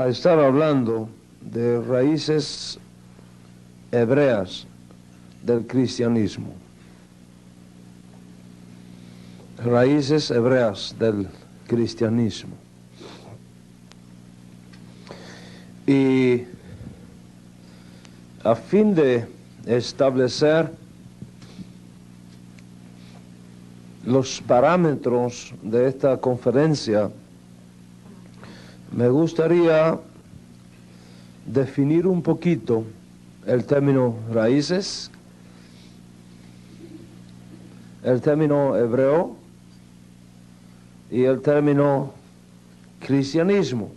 a estar hablando de raíces hebreas del cristianismo. Raíces hebreas del cristianismo. Y a fin de establecer los parámetros de esta conferencia, me gustaría definir un poquito el término raíces, el término hebreo y el término cristianismo,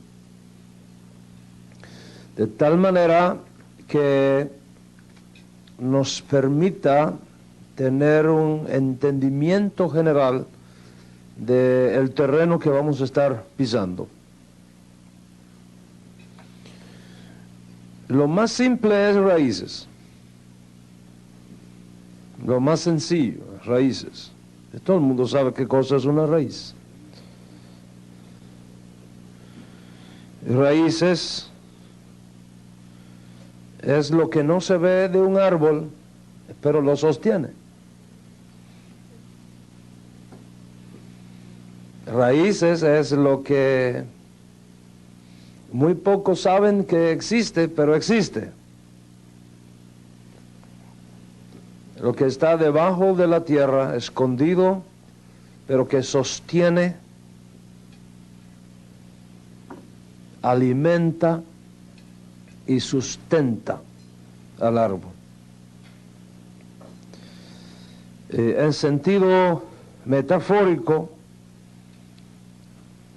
de tal manera que nos permita tener un entendimiento general del terreno que vamos a estar pisando. Lo más simple es raíces. Lo más sencillo, raíces. Todo el mundo sabe qué cosa es una raíz. Raíces es lo que no se ve de un árbol, pero lo sostiene. Raíces es lo que muy pocos saben que existe, pero existe. Lo que está debajo de la tierra, escondido, pero que sostiene, alimenta y sustenta al árbol. En sentido metafórico,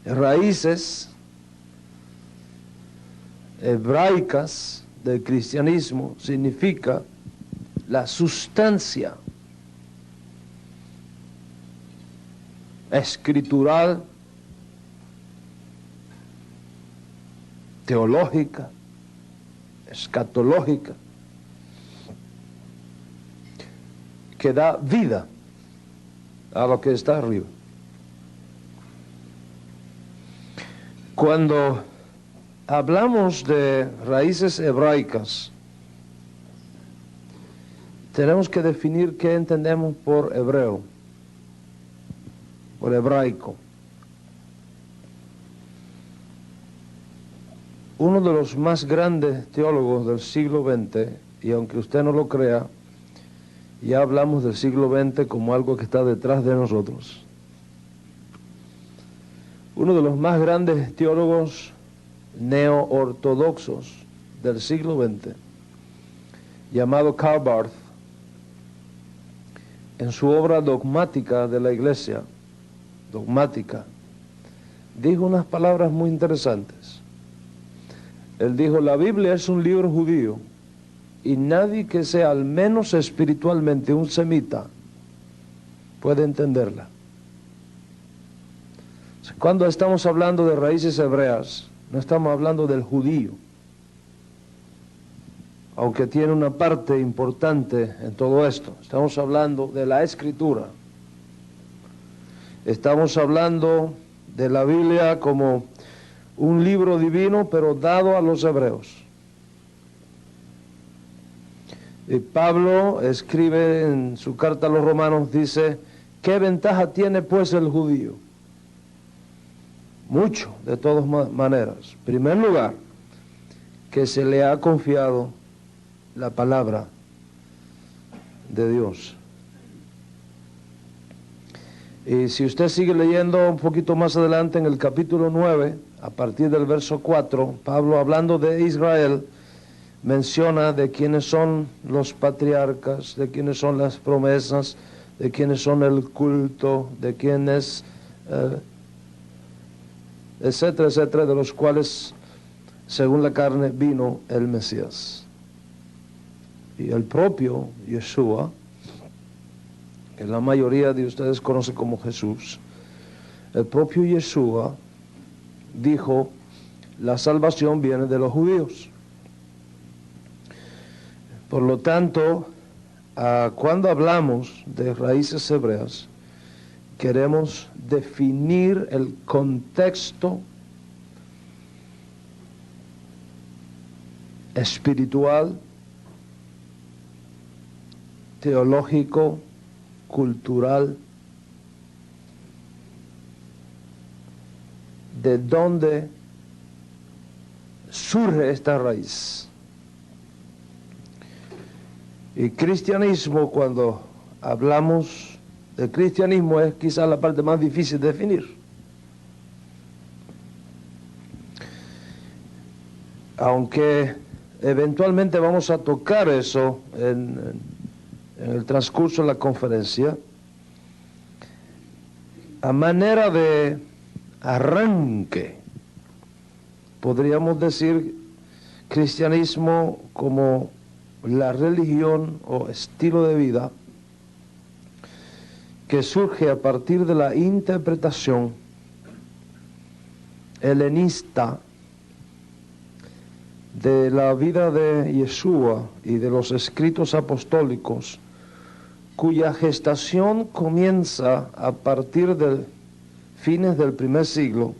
raíces hebraicas del cristianismo significa la sustancia escritural, teológica, escatológica, que da vida a lo que está arriba. Cuando hablamos de raíces hebraicas, tenemos que definir qué entendemos por hebreo, por hebraico. Uno de los más grandes teólogos del siglo XX, y aunque usted no lo crea, ya hablamos del siglo XX como algo que está detrás de nosotros. Uno de los más grandes teólogos neo-ortodoxos del siglo XX, llamado Karl Barth, en su obra dogmática de la Iglesia, dogmática, dijo unas palabras muy interesantes. Él dijo: la Biblia es un libro judío y nadie que sea al menos espiritualmente un semita puede entenderla. Cuando estamos hablando de raíces hebreas, no estamos hablando del judío, aunque tiene una parte importante en todo esto. Estamos hablando de la Escritura. Estamos hablando de la Biblia como un libro divino, pero dado a los hebreos. Y Pablo escribe en su carta a los romanos, dice: ¿qué ventaja tiene pues el judío? Mucho, de todas maneras. En primer lugar, que se le ha confiado la palabra de Dios. Y si usted sigue leyendo un poquito más adelante en el capítulo 9, a partir del verso 4, Pablo, hablando de Israel, menciona de quiénes son los patriarcas, de quiénes son las promesas, de quiénes son el culto, de quiénes, etcétera, etcétera, de los cuales, según la carne, vino el Mesías. Y el propio Yeshua, que la mayoría de ustedes conocen como Jesús, el propio Yeshua dijo: la salvación viene de los judíos. Por lo tanto, cuando hablamos de raíces hebreas, queremos definir el contexto espiritual, teológico, cultural, de dónde surge esta raíz. Y cristianismo, cuando hablamos de cristianismo, es quizás la parte más difícil de definir. Aunque eventualmente vamos a tocar eso en el transcurso de la conferencia, a manera de arranque, podríamos decir cristianismo como la religión o estilo de vida que surge a partir de la interpretación helenista de la vida de Yeshua y de los escritos apostólicos, cuya gestación comienza a partir de fines del primer siglo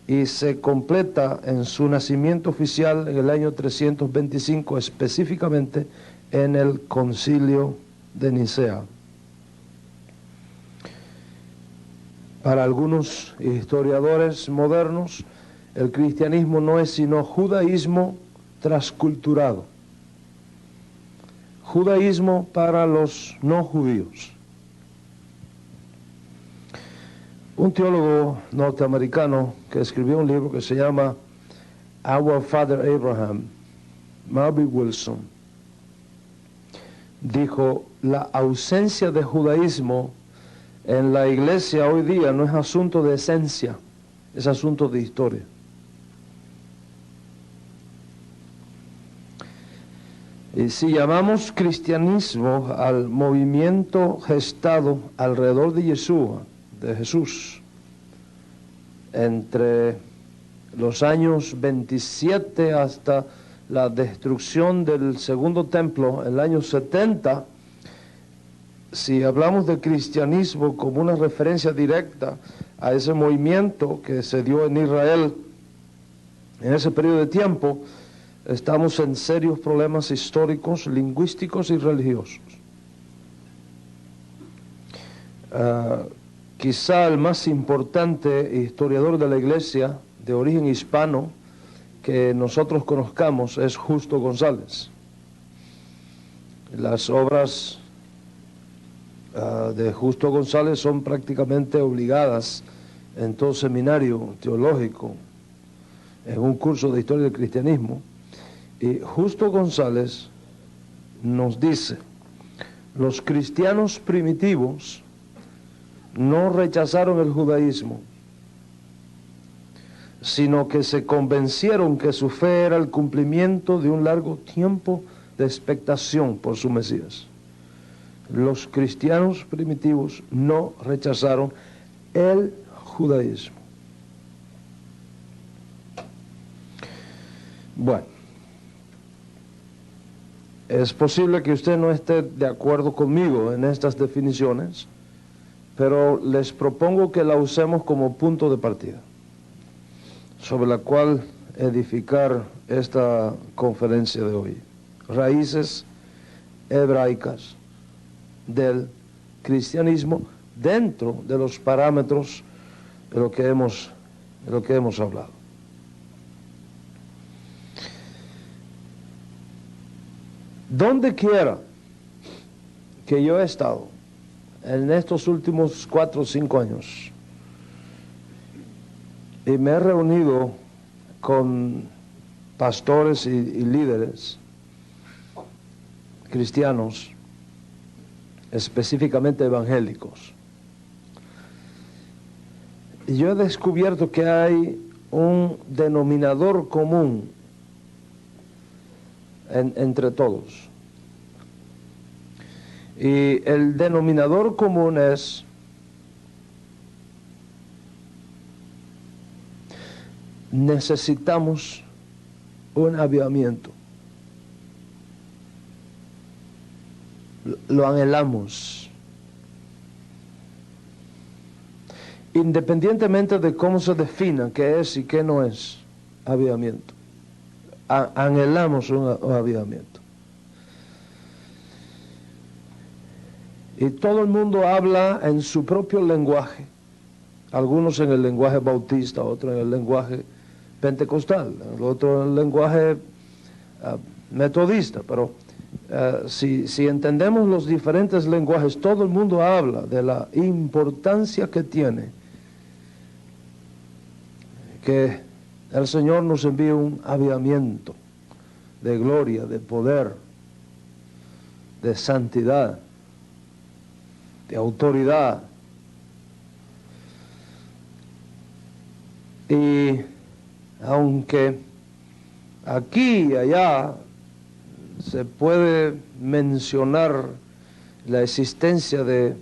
y se completa en su nacimiento oficial en el año 325, específicamente en el Concilio de Nicea. Para algunos historiadores modernos, el cristianismo no es sino judaísmo transculturado. Judaísmo para los no judíos. Un teólogo norteamericano que escribió un libro que se llama Our Father Abraham, Marvin Wilson, dijo: la ausencia de judaísmo en la iglesia hoy día no es asunto de esencia, es asunto de historia. Y si llamamos cristianismo al movimiento gestado alrededor de Yeshua, de Jesús, entre los años 27 hasta la destrucción del segundo templo, en el año 70, si hablamos de cristianismo como una referencia directa a ese movimiento que se dio en Israel en ese periodo de tiempo, estamos en serios problemas históricos, lingüísticos y religiosos. Quizá el más importante historiador de la iglesia de origen hispano que nosotros conozcamos es Justo González. Las obras de Justo González son prácticamente obligadas en todo seminario teológico, en un curso de historia del cristianismo. Y Justo González nos dice: los cristianos primitivos no rechazaron el judaísmo, sino que se convencieron que su fe era el cumplimiento de un largo tiempo de expectación por su Mesías. Los cristianos primitivos no rechazaron el judaísmo. Bueno, es posible que usted no esté de acuerdo conmigo en estas definiciones, pero les propongo que la usemos como punto de partida, sobre la cual edificar esta conferencia de hoy. Raíces hebraicas del cristianismo dentro de los parámetros de lo que hemos hablado. Donde quiera que yo he estado en estos últimos 4 o 5 años y me he reunido con pastores y líderes cristianos, específicamente evangélicos, y yo he descubierto que hay un denominador común entre todos. Y el denominador común es: necesitamos un avivamiento. Lo anhelamos. Independientemente de cómo se defina qué es y qué no es avivamiento. anhelamos un avivamiento. Y todo el mundo habla en su propio lenguaje, algunos en el lenguaje bautista, otros en el lenguaje pentecostal, otros en el lenguaje metodista, pero si entendemos los diferentes lenguajes, todo el mundo habla de la importancia que tiene que el Señor nos envíe un avivamiento de gloria, de poder, de santidad, de autoridad. Y aunque aquí y allá se puede mencionar la existencia de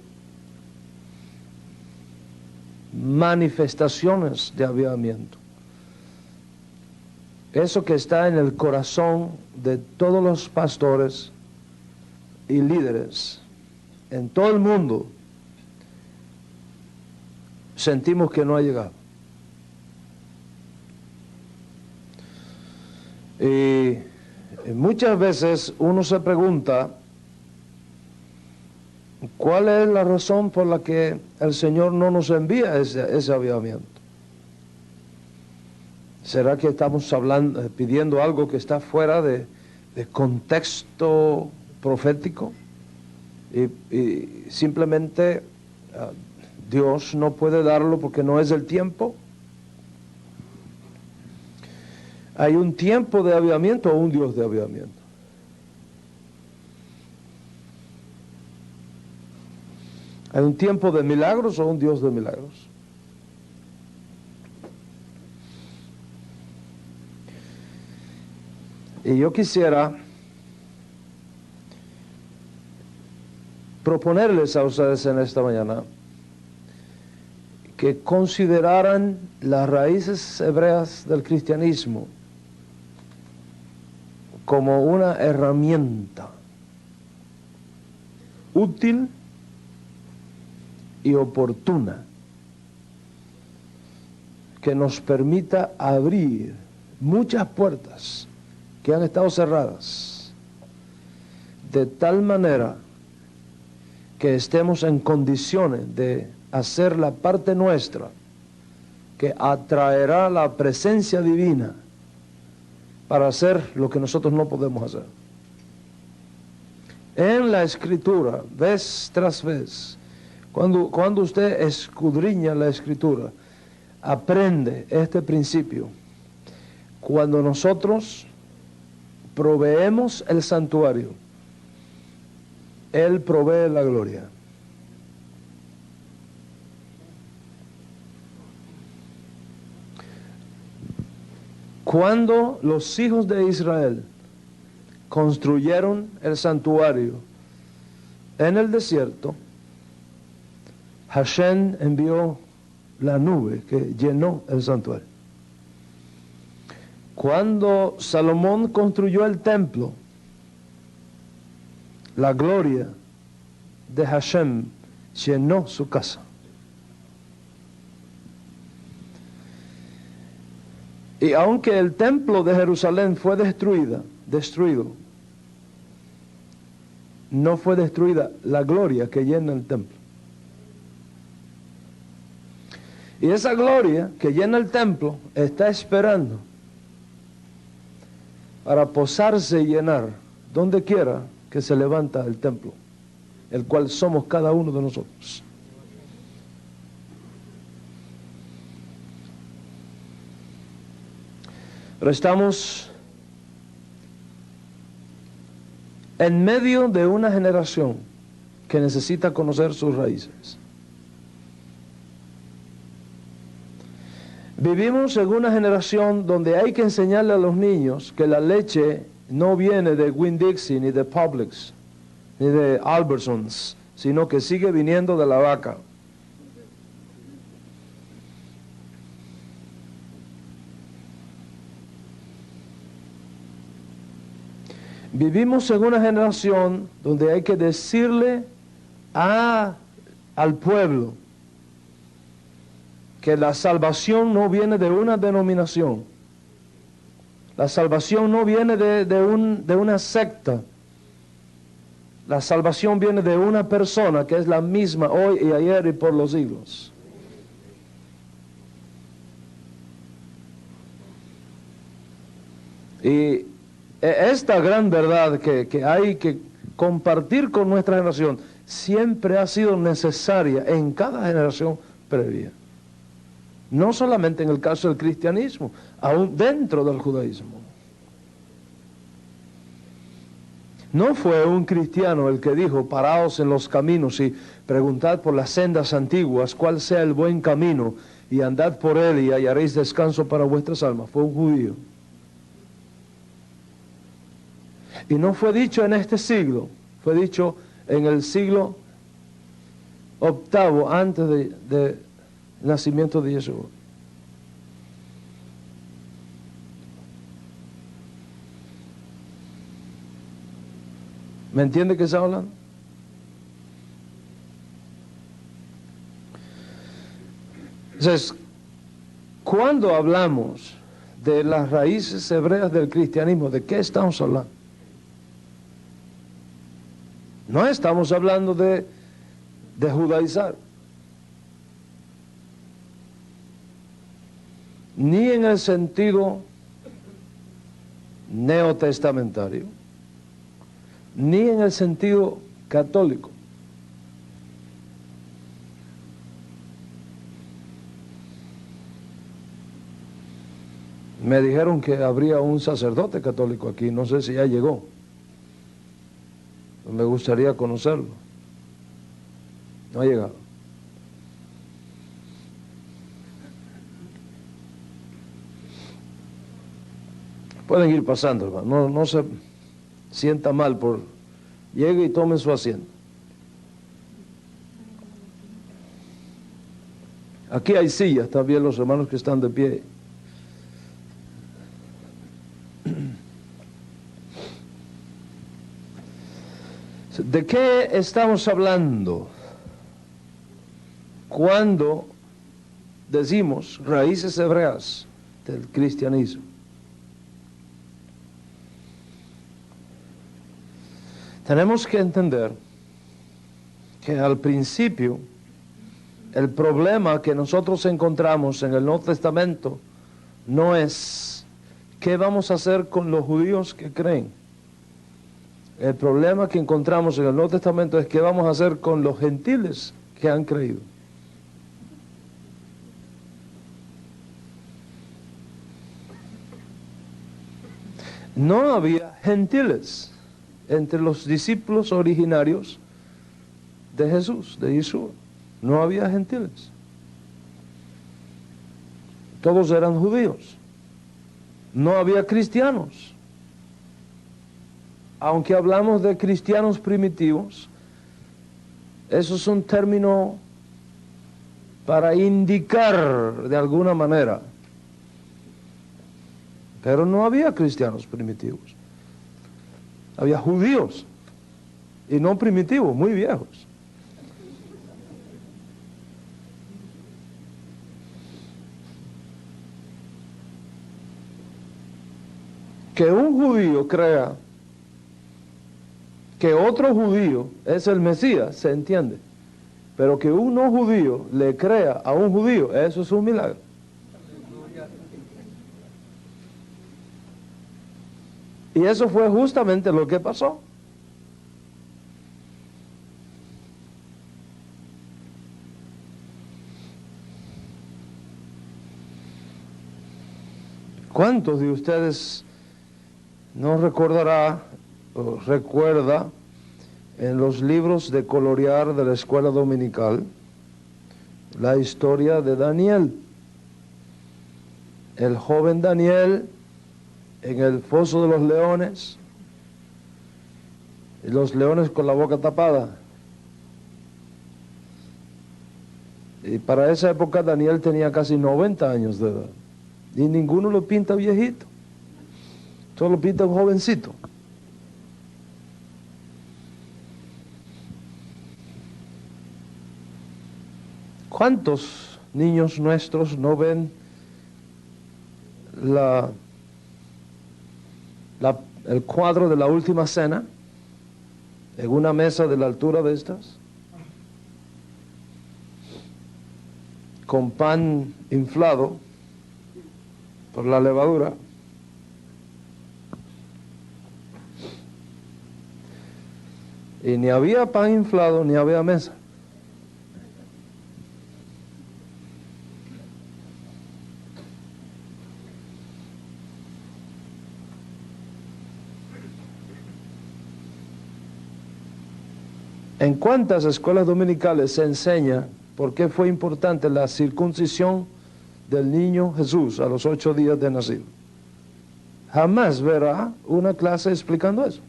manifestaciones de avivamiento, eso que está en el corazón de todos los pastores y líderes en todo el mundo, sentimos que no ha llegado. Y muchas veces uno se pregunta, ¿cuál es la razón por la que el Señor no nos envía ese avivamiento? ¿Será que estamos pidiendo algo que está fuera de contexto profético? Y simplemente Dios no puede darlo porque no es el tiempo. ¿Hay un tiempo de avivamiento o un Dios de avivamiento? ¿Hay un tiempo de milagros o un Dios de milagros? Y yo quisiera proponerles a ustedes en esta mañana que consideraran las raíces hebreas del cristianismo como una herramienta útil y oportuna que nos permita abrir muchas puertas que han estado cerradas, de tal manera que estemos en condiciones de hacer la parte nuestra que atraerá la presencia divina para hacer lo que nosotros no podemos hacer. En la Escritura, vez tras vez, cuando usted escudriña la Escritura, aprende este principio. Cuando nosotros proveemos el santuario, Él provee la gloria. Cuando los hijos de Israel construyeron el santuario en el desierto, Hashem envió la nube que llenó el santuario. Cuando Salomón construyó el templo, la gloria de Hashem llenó su casa. Y aunque el templo de Jerusalén fue destruido, no fue destruida la gloria que llena el templo. Y esa gloria que llena el templo está esperando para posarse y llenar donde quiera que se levanta el templo, el cual somos cada uno de nosotros. Pero estamos en medio de una generación que necesita conocer sus raíces. Vivimos en una generación donde hay que enseñarle a los niños que la leche no viene de Winn-Dixie, ni de Publix, ni de Albertsons, sino que sigue viniendo de la vaca. Vivimos en una generación donde hay que decirle al pueblo que la salvación no viene de una denominación, La salvación no viene de una secta. La salvación viene de una persona que es la misma hoy y ayer y por los siglos. Y esta gran verdad que hay que compartir con nuestra generación siempre ha sido necesaria en cada generación previa. No solamente en el caso del cristianismo, aún dentro del judaísmo. No fue un cristiano el que dijo, paraos en los caminos y preguntad por las sendas antiguas cuál sea el buen camino y andad por él y hallaréis descanso para vuestras almas. Fue un judío. Y no fue dicho en este siglo, fue dicho en el siglo VIII antes del nacimiento de Yeshua. ¿Me entiende qué está hablando? Entonces, cuando hablamos de las raíces hebreas del cristianismo, ¿de qué estamos hablando? No estamos hablando de judaizar, ni en el sentido neotestamentario, ni en el sentido católico. Me dijeron que habría un sacerdote católico aquí, no sé si ya llegó. Me gustaría conocerlo. No ha llegado. Pueden ir pasando, hermano. No se sienta mal por... Llegue y tome su asiento. Aquí hay sillas también, los hermanos que están de pie. ¿De qué estamos hablando cuando decimos raíces hebreas del cristianismo? Tenemos que entender que al principio el problema que nosotros encontramos en el Nuevo Testamento no es qué vamos a hacer con los judíos que creen. El problema que encontramos en el Nuevo Testamento es qué vamos a hacer con los gentiles que han creído. No había gentiles entre los discípulos originarios de Jesús, de Yeshua. No había gentiles. Todos eran judíos. No había cristianos. Aunque hablamos de cristianos primitivos, eso es un término para indicar de alguna manera. Pero no había cristianos primitivos. Había judíos, y no primitivos, muy viejos. Que un judío crea que otro judío es el Mesías, se entiende. Pero que un no judío le crea a un judío, eso es un milagro. Y eso fue justamente lo que pasó. ¿Cuántos de ustedes no recordará o recuerda en los libros de colorear de la escuela dominical la historia de Daniel? El joven Daniel en el foso de los leones, y los leones con la boca tapada. Y para esa época Daniel tenía casi 90 años de edad. Y ninguno lo pinta viejito. Solo pinta un jovencito. ¿Cuántos niños nuestros no ven el cuadro de la última cena en una mesa de la altura de estas, con pan inflado por la levadura, y ni había pan inflado ni había mesa. ¿En cuántas escuelas dominicales se enseña por qué fue importante la circuncisión del niño Jesús a los 8 días de nacido? Jamás verá una clase explicando eso.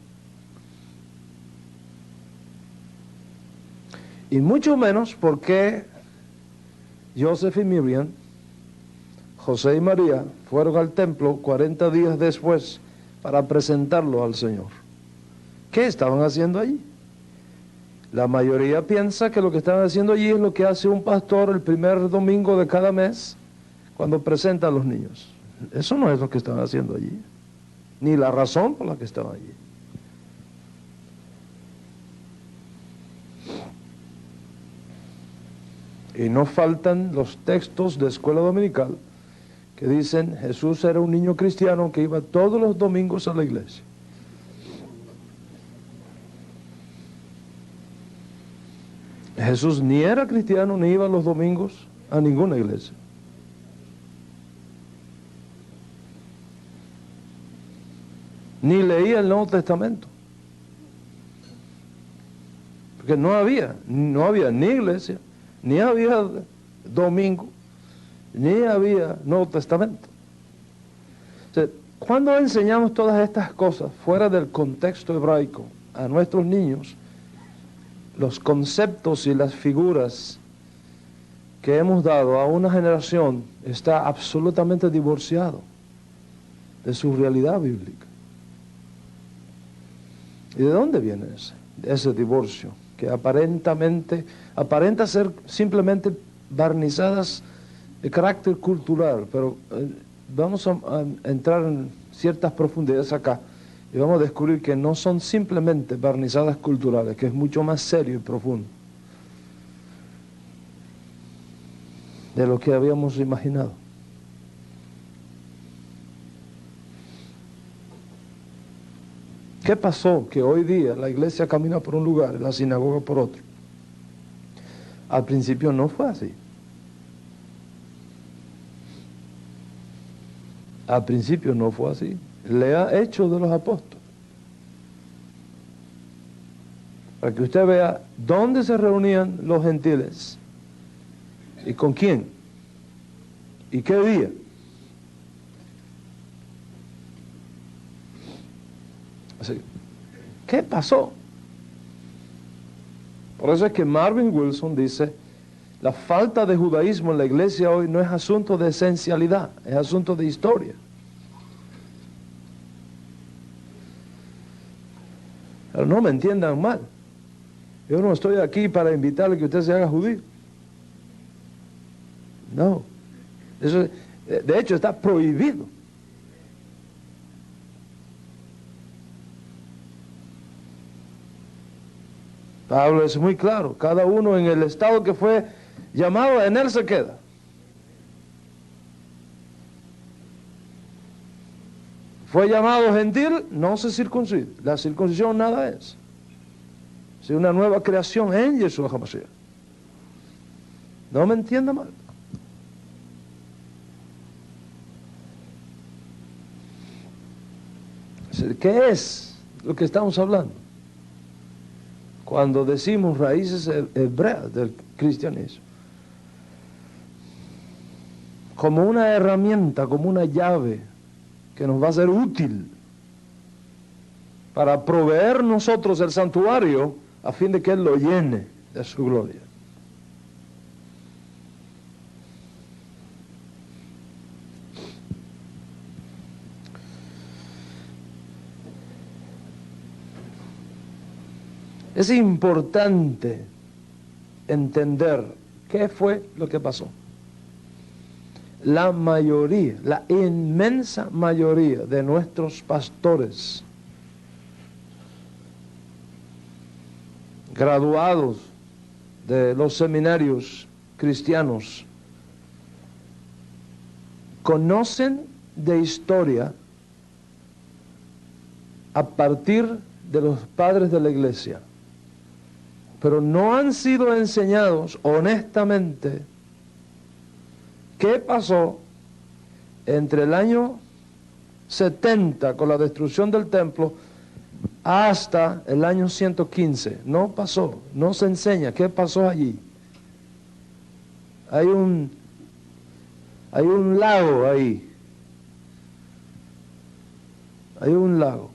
Y mucho menos por qué Joseph y Miriam, José y María, fueron al templo 40 días después para presentarlo al Señor. ¿Qué estaban haciendo allí? La mayoría piensa que lo que estaban haciendo allí es lo que hace un pastor el primer domingo de cada mes cuando presenta a los niños. Eso no es lo que estaban haciendo allí, ni la razón por la que estaban allí. Y no faltan los textos de escuela dominical que dicen Jesús era un niño cristiano que iba todos los domingos a la iglesia. Jesús ni era cristiano ni iba los domingos a ninguna iglesia. Ni leía el Nuevo Testamento. Porque no había ni iglesia, ni había domingo, ni había Nuevo Testamento. O sea, cuando enseñamos todas estas cosas fuera del contexto hebraico a nuestros niños, los conceptos y las figuras que hemos dado a una generación está absolutamente divorciado de su realidad bíblica. ¿Y de dónde viene ese divorcio? Que aparenta ser simplemente barnizadas de carácter cultural, pero vamos a entrar en ciertas profundidades acá y vamos a descubrir que no son simplemente barnizadas culturales, que es mucho más serio y profundo de lo que habíamos imaginado. ¿Qué pasó? Que hoy día la iglesia camina por un lugar y la sinagoga por otro. Al principio no fue así. Al principio no fue así. Lea Hechos de los Apóstoles, para que usted vea dónde se reunían los gentiles y con quién y qué día. Así, ¿qué pasó? Por eso es que Marvin Wilson dice, la falta de judaísmo en la iglesia hoy no es asunto de esencialidad, es asunto de historia. Pero no me entiendan mal. Yo no estoy aquí para invitarle que usted se haga judío. No. Eso, de hecho, está prohibido. Pablo es muy claro. Cada uno en el estado que fue llamado, en él se queda. Fue llamado gentil, no se circuncide. La circuncisión nada es. Es una nueva creación en Yeshua HaMashiach. No me entienda mal. ¿Qué es lo que estamos hablando? Cuando decimos raíces hebreas del cristianismo. Como una herramienta, como una llave que nos va a ser útil para proveer nosotros el santuario a fin de que Él lo llene de su gloria. Es importante entender qué fue lo que pasó. la mayoría, la inmensa mayoría de nuestros pastores, graduados de los seminarios cristianos, conocen de historia a partir de los padres de la iglesia, pero no han sido enseñados honestamente qué pasó entre el año 70 con la destrucción del templo hasta el año 115. No pasó, no se enseña qué pasó allí. Hay un lago ahí. Hay un lago,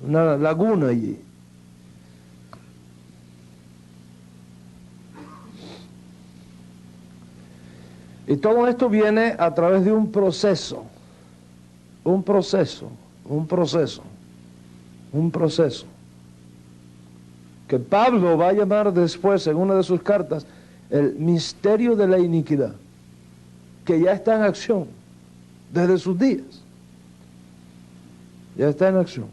una laguna allí. Y todo esto viene a través de un proceso que Pablo va a llamar después en una de sus cartas el misterio de la iniquidad, que ya está en acción desde sus días. Ya está en acción.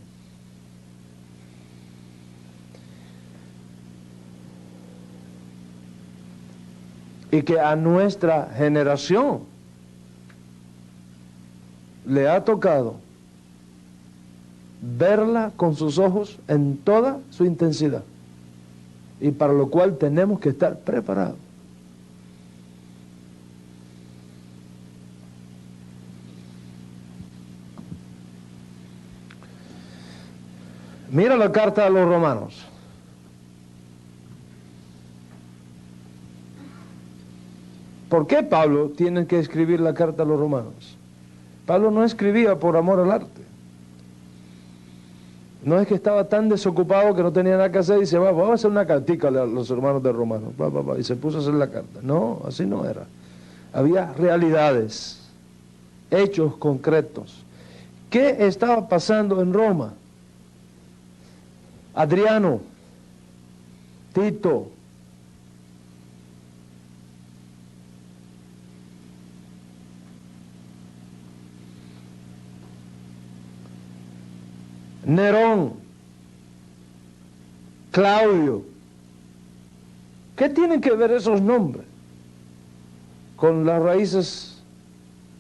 Y que a nuestra generación le ha tocado verla con sus ojos en toda su intensidad, y para lo cual tenemos que estar preparados. Mira la carta a los romanos. ¿Por qué Pablo tiene que escribir la carta a los romanos? Pablo no escribía por amor al arte. No es que estaba tan desocupado que no tenía nada que hacer y dice, vamos a hacer una cartica a los hermanos de Romanos. Y se puso a hacer la carta. No, así no era. Había realidades, hechos concretos. ¿Qué estaba pasando en Roma? Adriano, Tito, Nerón, Claudio. ¿Qué tienen que ver esos nombres con las raíces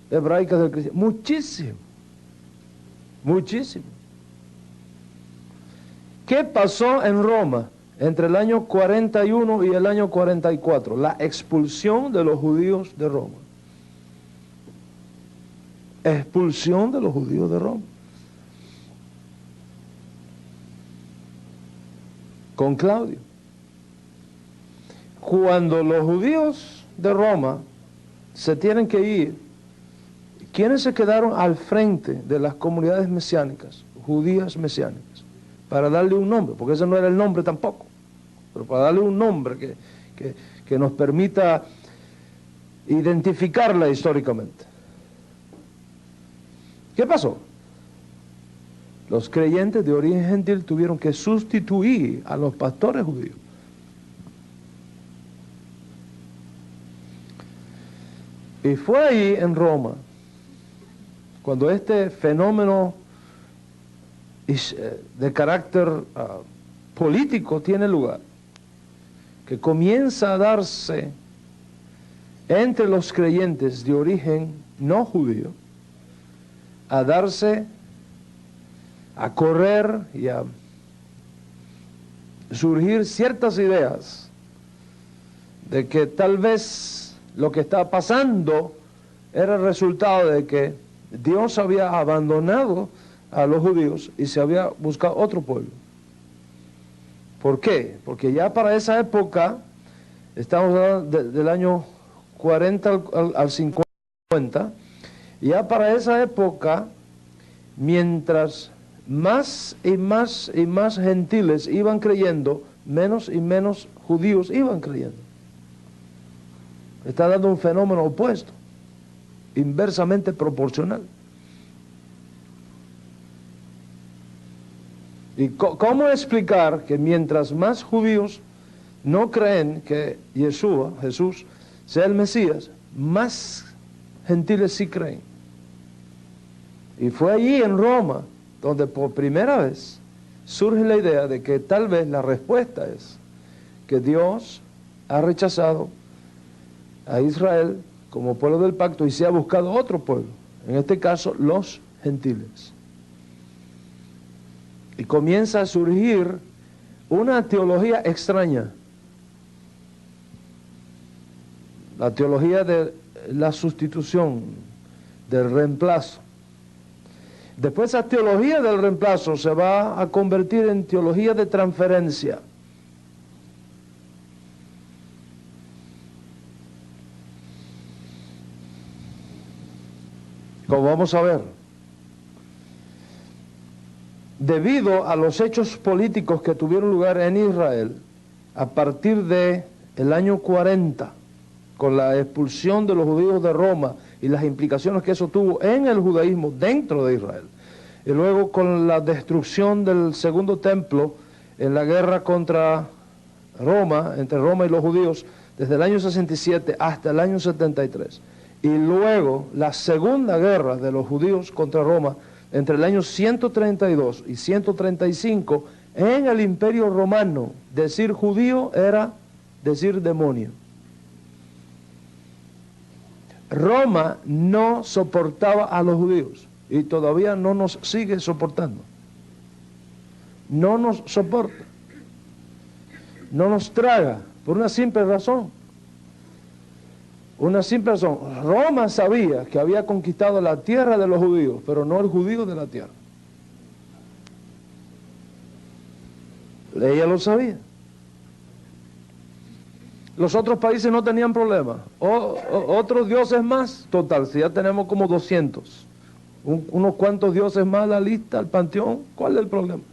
hebraicas del cristianismo? Muchísimo, muchísimo. ¿Qué pasó en Roma entre el año 41 y el año 44? La expulsión de los judíos de Roma. Expulsión de los judíos de Roma. Con Claudio. Cuando los judíos de Roma se tienen que ir, ¿quiénes se quedaron al frente de las comunidades mesiánicas, judías mesiánicas? Para darle un nombre, porque ese no era el nombre tampoco, pero para darle un nombre que nos permita identificarla históricamente. ¿Qué pasó? Los creyentes de origen gentil tuvieron que sustituir a los pastores judíos. Y fue ahí en Roma, cuando este fenómeno de carácter político tiene lugar, que comienza a darse entre los creyentes de origen no judío, a darse, a correr y a surgir ciertas ideas de que tal vez lo que estaba pasando era el resultado de que Dios había abandonado a los judíos y se había buscado otro pueblo. ¿Por qué? Porque ya para esa época, estamos hablando del año 40 al 50, ya para esa época, mientras más y más y más gentiles iban creyendo, menos y menos judíos iban creyendo. Está dando un fenómeno opuesto, inversamente proporcional. ¿Y cómo explicar que mientras más judíos no creen que Yeshua, Jesús, sea el Mesías, más gentiles sí creen. Y fue allí en Roma donde por primera vez surge la idea de que tal vez la respuesta es que Dios ha rechazado a Israel como pueblo del pacto y se ha buscado otro pueblo, en este caso los gentiles. Y comienza a surgir una teología extraña, la teología de la sustitución, del reemplazo. Después esa teología del reemplazo se va a convertir en teología de transferencia. Como vamos a ver, debido a los hechos políticos que tuvieron lugar en Israel a partir de el año 40, con la expulsión de los judíos de Roma y las implicaciones que eso tuvo en el judaísmo dentro de Israel, y luego con la destrucción del segundo templo en la guerra contra Roma, entre Roma y los judíos, desde el año 67 hasta el año 73, y luego la segunda guerra de los judíos contra Roma entre el año 132 y 135 en el Imperio Romano. Decir judío era decir demonio. Roma no soportaba a los judíos y todavía no nos sigue soportando. No nos soporta. No nos traga por una simple razón. Una simple razón. Roma sabía que había conquistado la tierra de los judíos, pero no el judío de la tierra. Ella lo sabía. Los otros países no tenían problema. Otros dioses más, total, si ya tenemos como 200. Unos cuantos dioses más a la lista, al panteón, ¿cuál es el problema?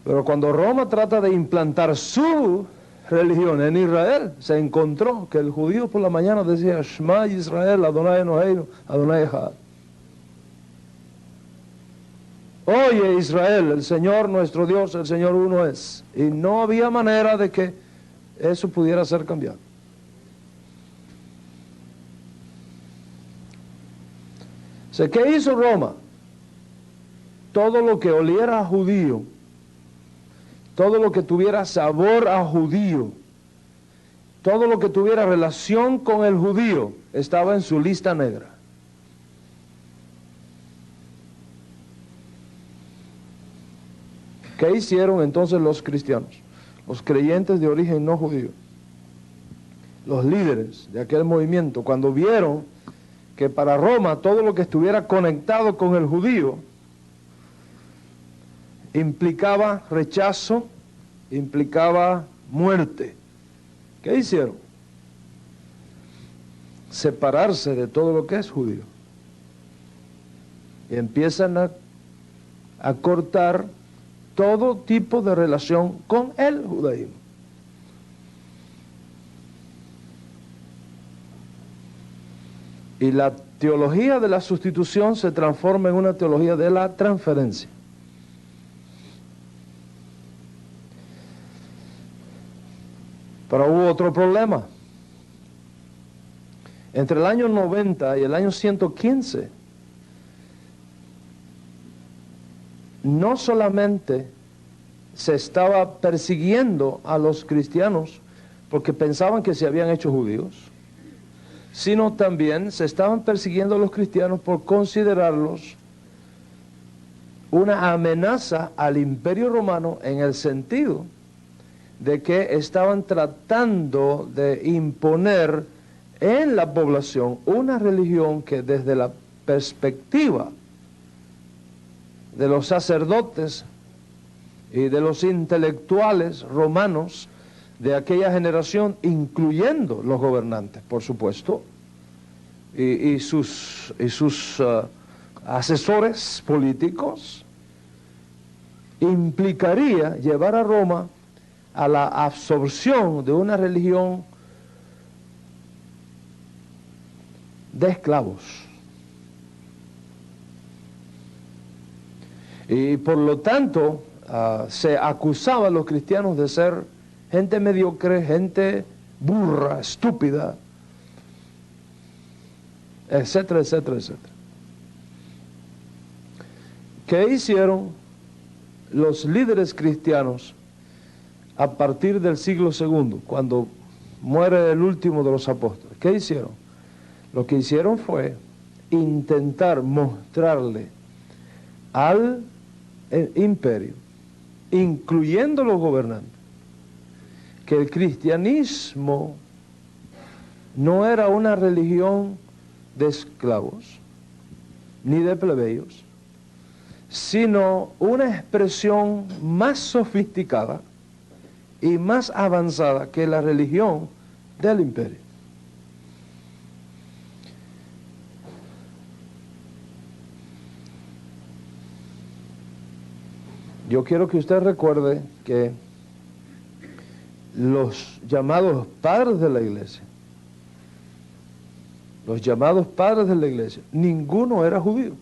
Pero cuando Roma trata de implantar su religión en Israel, se encontró que el judío por la mañana decía Shema Israel, Adonai Eloheinu, Adonai Echad. Oye Israel, el Señor nuestro Dios, el Señor uno es. Y no había manera de que eso pudiera ser cambiado. O sea, ¿qué hizo Roma? Todo lo que oliera a judío, todo lo que tuviera sabor a judío, todo lo que tuviera relación con el judío, estaba en su lista negra. ¿Qué hicieron entonces los cristianos? Los creyentes de origen no judío, los líderes de aquel movimiento, cuando vieron que para Roma todo lo que estuviera conectado con el judío implicaba rechazo, implicaba muerte. ¿Qué hicieron? Separarse de todo lo que es judío. Y empiezan a cortar todo tipo de relación con el judaísmo. Y la teología de la sustitución se transforma en una teología de la transferencia. Pero hubo otro problema. Entre el año 90 y el año 115, no solamente se estaba persiguiendo a los cristianos porque pensaban que se habían hecho judíos, sino también se estaban persiguiendo a los cristianos por considerarlos una amenaza al Imperio Romano, en el sentido de que estaban tratando de imponer en la población una religión que desde la perspectiva de los sacerdotes y de los intelectuales romanos de aquella generación, incluyendo los gobernantes, por supuesto, y sus asesores políticos, implicaría llevar a Roma a la absorción de una religión de esclavos. Y por lo tanto, se acusaba a los cristianos de ser gente mediocre, gente burra, estúpida. etcétera, etcétera, etcétera. ¿Qué hicieron los líderes cristianos a partir del siglo II, cuando muere el último de los apóstoles? ¿Qué hicieron? Lo que hicieron fue intentar mostrarle al imperio, incluyendo los gobernantes, que el cristianismo no era una religión de esclavos ni de plebeyos, sino una expresión más sofisticada y más avanzada que la religión del imperio. Yo quiero que usted recuerde que los llamados padres de la iglesia, ninguno era judío.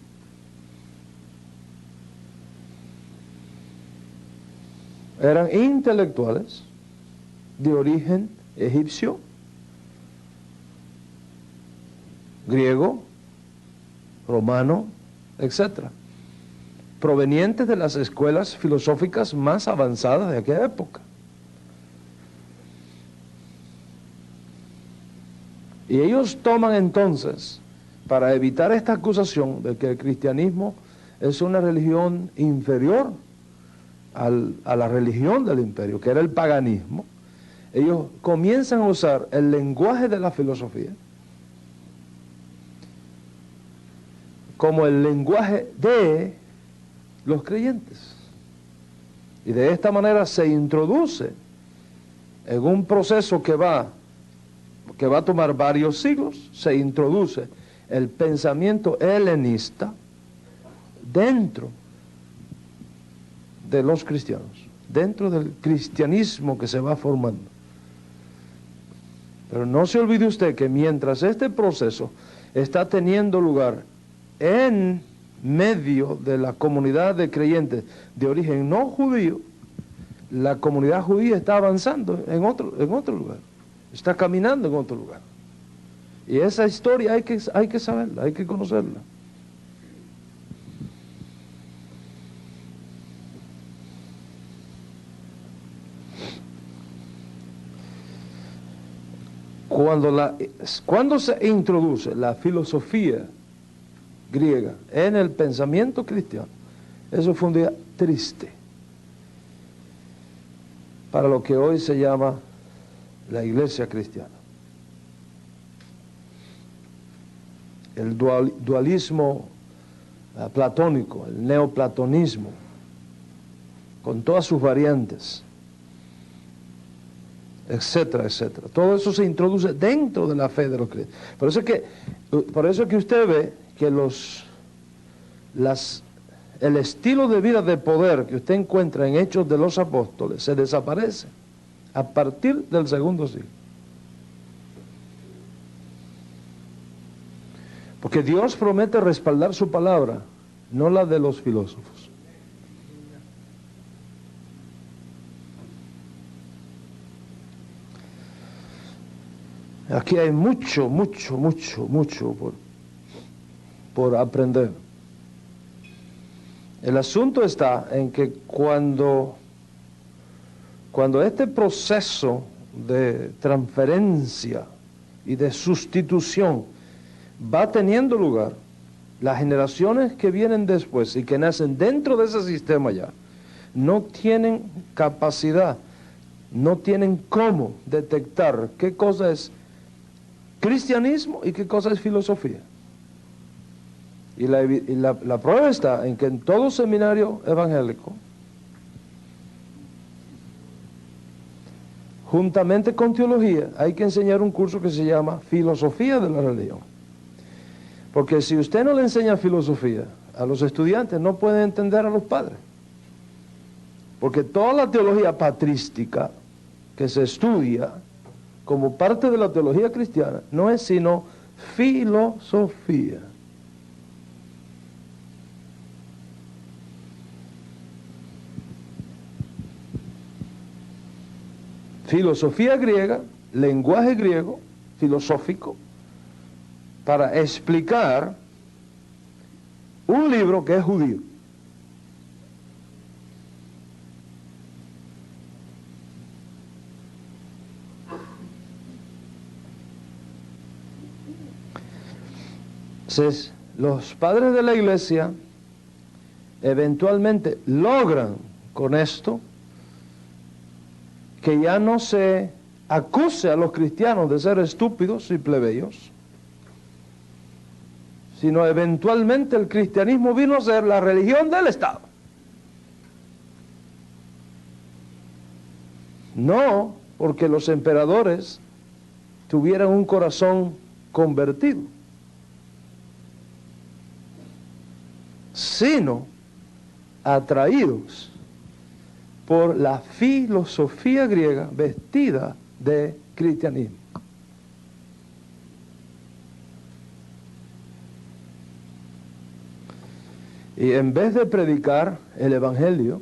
Eran intelectuales de origen egipcio, griego, romano, etcétera, provenientes de las escuelas filosóficas más avanzadas de aquella época. Y ellos toman entonces, para evitar esta acusación de que el cristianismo es una religión inferior a la religión del imperio, que era el paganismo, ellos comienzan a usar el lenguaje de la filosofía como el lenguaje de los creyentes. Y de esta manera se introduce en un proceso que va a tomar varios siglos, se introduce el pensamiento helenista dentro de los cristianos, dentro del cristianismo que se va formando. Pero no se olvide usted que mientras este proceso está teniendo lugar en medio de la comunidad de creyentes de origen no judío, la comunidad judía está avanzando en otro lugar, está caminando en otro lugar. Y esa historia hay que saberla, hay que conocerla. Cuando se introduce la filosofía griega en el pensamiento cristiano, eso fue un día triste para lo que hoy se llama la iglesia cristiana. El dualismo platónico, el neoplatonismo, con todas sus variantes, etcétera, etcétera. Todo eso se introduce dentro de la fe de los creyentes. Por eso es que usted ve que el estilo de vida de poder que usted encuentra en Hechos de los Apóstoles se desaparece a partir del segundo siglo. Porque Dios promete respaldar su palabra, no la de los filósofos. Aquí hay mucho por aprender. El asunto está en que cuando este proceso de transferencia y de sustitución va teniendo lugar, las generaciones que vienen después y que nacen dentro de ese sistema ya, no tienen capacidad, no tienen cómo detectar qué cosa es cristianismo y qué cosa es filosofía. Y la prueba está en que en todo seminario evangélico, juntamente con teología, hay que enseñar un curso que se llama filosofía de la religión. Porque si usted no le enseña filosofía a los estudiantes, no pueden entender a los padres. Porque toda la teología patrística que se estudia como parte de la teología cristiana no es sino filosofía. Filosofía griega, lenguaje griego, filosófico, para explicar un libro que es judío. Entonces, los padres de la iglesia eventualmente logran con esto que ya no se acuse a los cristianos de ser estúpidos y plebeyos, sino eventualmente el cristianismo vino a ser la religión del Estado. No porque los emperadores tuvieran un corazón convertido, sino atraídos por la filosofía griega vestida de cristianismo. Y en vez de predicar el Evangelio,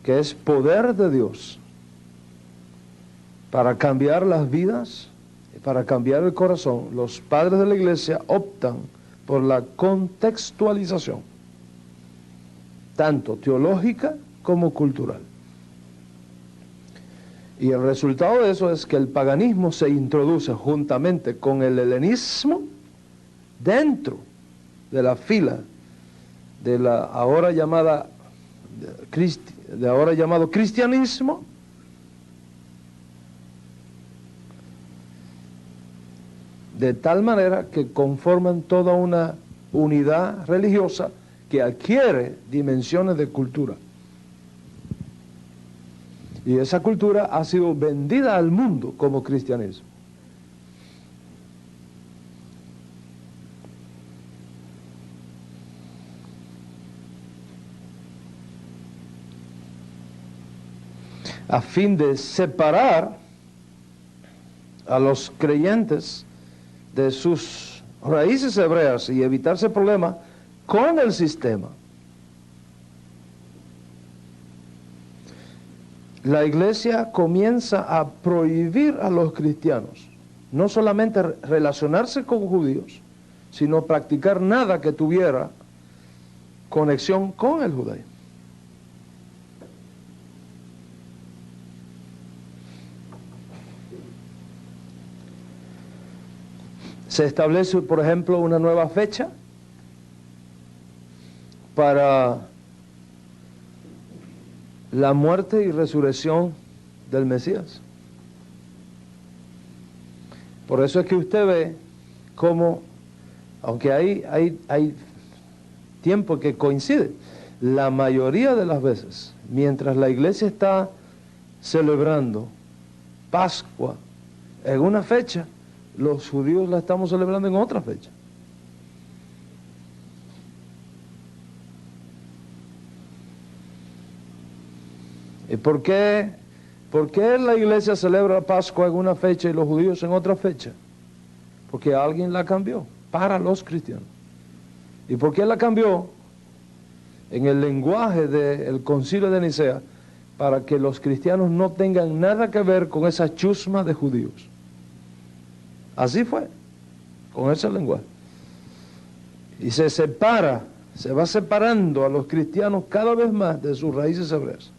que es poder de Dios para cambiar las vidas y para cambiar el corazón, los padres de la iglesia optan por la contextualización, tanto teológica como cultural. Y el resultado de eso es que el paganismo se introduce juntamente con el helenismo dentro de la fila de la ahora llamado cristianismo, de tal manera que conforman toda una unidad religiosa que adquiere dimensiones de cultura. Y esa cultura ha sido vendida al mundo como cristianismo. A fin de separar a los creyentes de sus raíces hebreas y evitarse problemas con el sistema. La iglesia comienza a prohibir a los cristianos no solamente relacionarse con judíos, sino practicar nada que tuviera conexión con el judaísmo. Se establece, por ejemplo, una nueva fecha para la muerte y resurrección del Mesías. Por eso es que usted ve cómo, aunque hay tiempo que coincide, la mayoría de las veces, mientras la iglesia está celebrando Pascua en una fecha, los judíos la estamos celebrando en otra fecha. ¿Y por qué la iglesia celebra Pascua en una fecha y los judíos en otra fecha? Porque alguien la cambió para los cristianos. ¿Y por qué la cambió? En el lenguaje del Concilio de Nicea, para que los cristianos no tengan nada que ver con esa chusma de judíos. Así fue, con ese lenguaje. Y se va separando a los cristianos cada vez más de sus raíces hebreas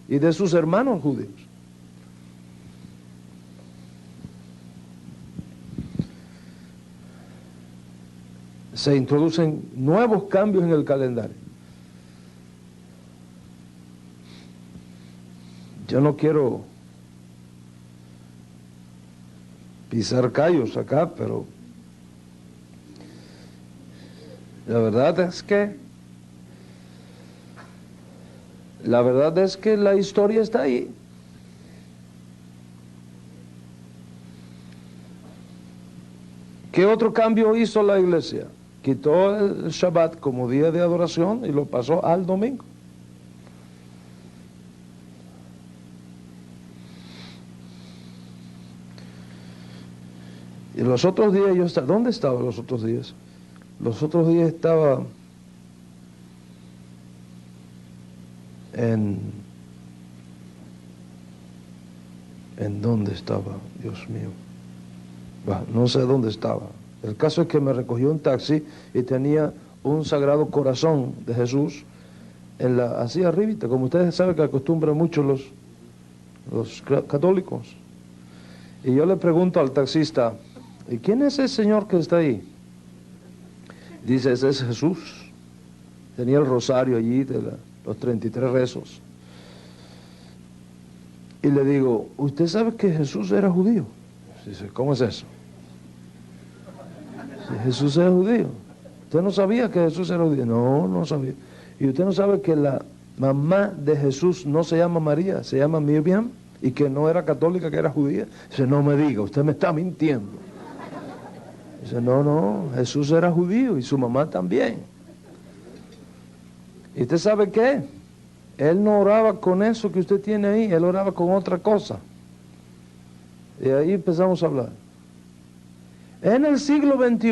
y de sus hermanos judíos. Se introducen nuevos cambios en el calendario. Yo no quiero pisar callos acá, pero la verdad es que la historia está ahí. ¿Qué otro cambio hizo la iglesia? Quitó el Shabbat como día de adoración y lo pasó al domingo. Y los otros días ¿dónde estaba los otros días? Los otros días estaba ¿en dónde estaba? Dios mío. No sé dónde estaba. El caso es que me recogió un taxi y tenía un Sagrado Corazón de Jesús así arribita, como ustedes saben que acostumbran mucho los católicos. Y yo le pregunto al taxista, ¿y quién es ese señor que está ahí? Dice, ese es Jesús. Tenía el rosario allí de los 33 rezos. Y le digo, ¿usted sabe que Jesús era judío? Dice, ¿cómo es eso? Dice, Jesús era judío. ¿Usted no sabía que Jesús era judío? No, no sabía. ¿Y usted no sabe que la mamá de Jesús no se llama María, se llama Miriam? Y que no era católica, que era judía. Dice, no me diga, usted me está mintiendo. Dice, no, Jesús era judío y su mamá también. ¿Y usted sabe qué? Él no oraba con eso que usted tiene ahí, él oraba con otra cosa. Y ahí empezamos a hablar. En el siglo XXI,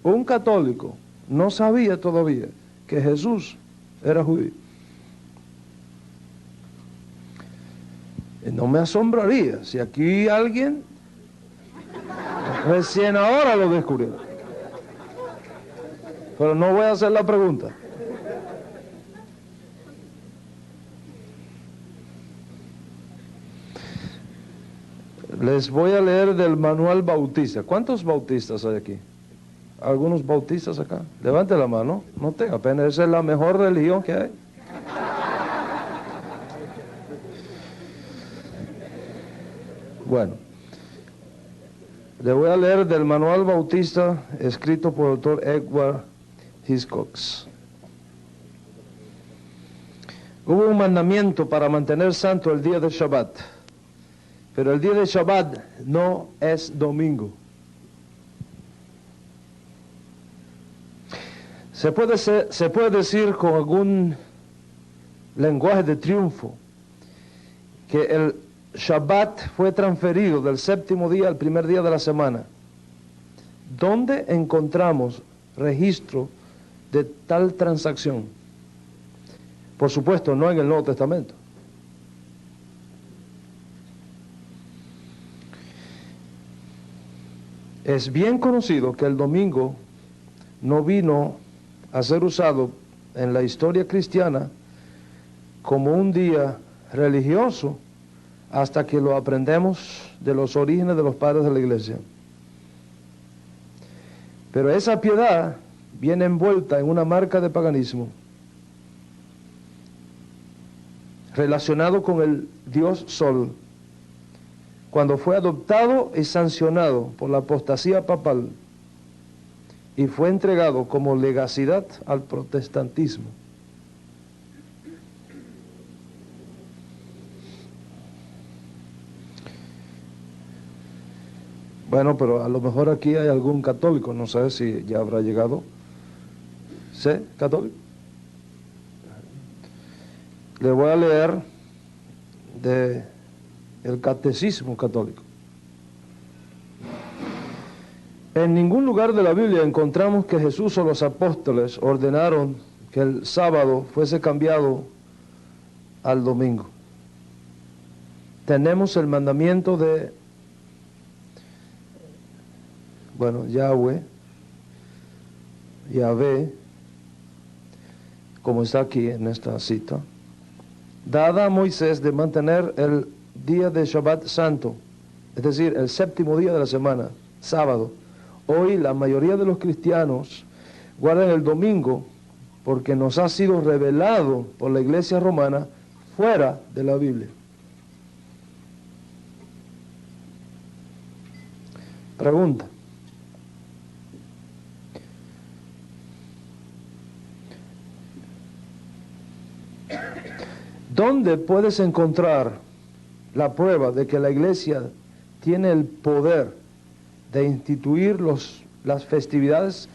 un católico no sabía todavía que Jesús era judío. Y no me asombraría si aquí alguien recién ahora lo descubrió. Pero no voy a hacer la pregunta. Les voy a leer del manual bautista. ¿Cuántos bautistas hay aquí? ¿Algunos bautistas acá? Levante la mano. No tenga pena, esa es la mejor religión que hay. Bueno, le voy a leer del manual bautista escrito por el doctor Edward Hiscox. Hubo un mandamiento para mantener santo el día de Shabbat, pero el día de Shabbat no es domingo. Se puede decir con algún lenguaje de triunfo que el Shabbat fue transferido del séptimo día al primer día de la semana. ¿Dónde encontramos registro de tal transacción? Por supuesto, no en el Nuevo Testamento. Es bien conocido que el domingo no vino a ser usado en la historia cristiana como un día religioso hasta que lo aprendemos de los orígenes de los padres de la iglesia. Pero esa piedad viene envuelta en una marca de paganismo relacionado con el dios Sol, cuando fue adoptado y sancionado por la apostasía papal y fue entregado como legacidad al protestantismo. Bueno, pero a lo mejor aquí hay algún católico, no sé si ya habrá llegado. ¿Sí? ¿Católico? Le voy a leer el catecismo católico. En ningún lugar de la Biblia encontramos que Jesús o los apóstoles ordenaron que el sábado fuese cambiado al domingo. Tenemos el mandamiento de Yahvé, como está aquí en esta cita, dada a Moisés de mantener el día de Shabbat santo, es decir, el séptimo día de la semana, sábado. Hoy la mayoría de los cristianos guardan el domingo porque nos ha sido revelado por la Iglesia romana fuera de la Biblia. Pregunta. ¿Dónde puedes encontrar la prueba de que la Iglesia tiene el poder de instituir las festividades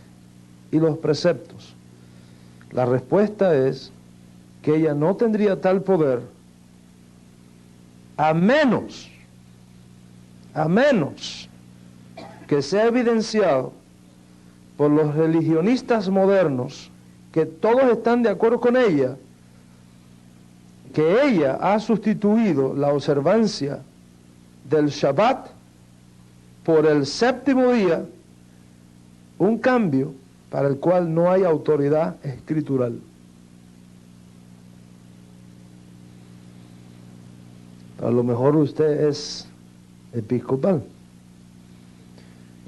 y los preceptos? La respuesta es que ella no tendría tal poder a menos que sea evidenciado por los religionistas modernos, que todos están de acuerdo con ella, que ella ha sustituido la observancia del Shabbat por el séptimo día Un cambio para el cual no hay autoridad escritural. A lo mejor usted es episcopal.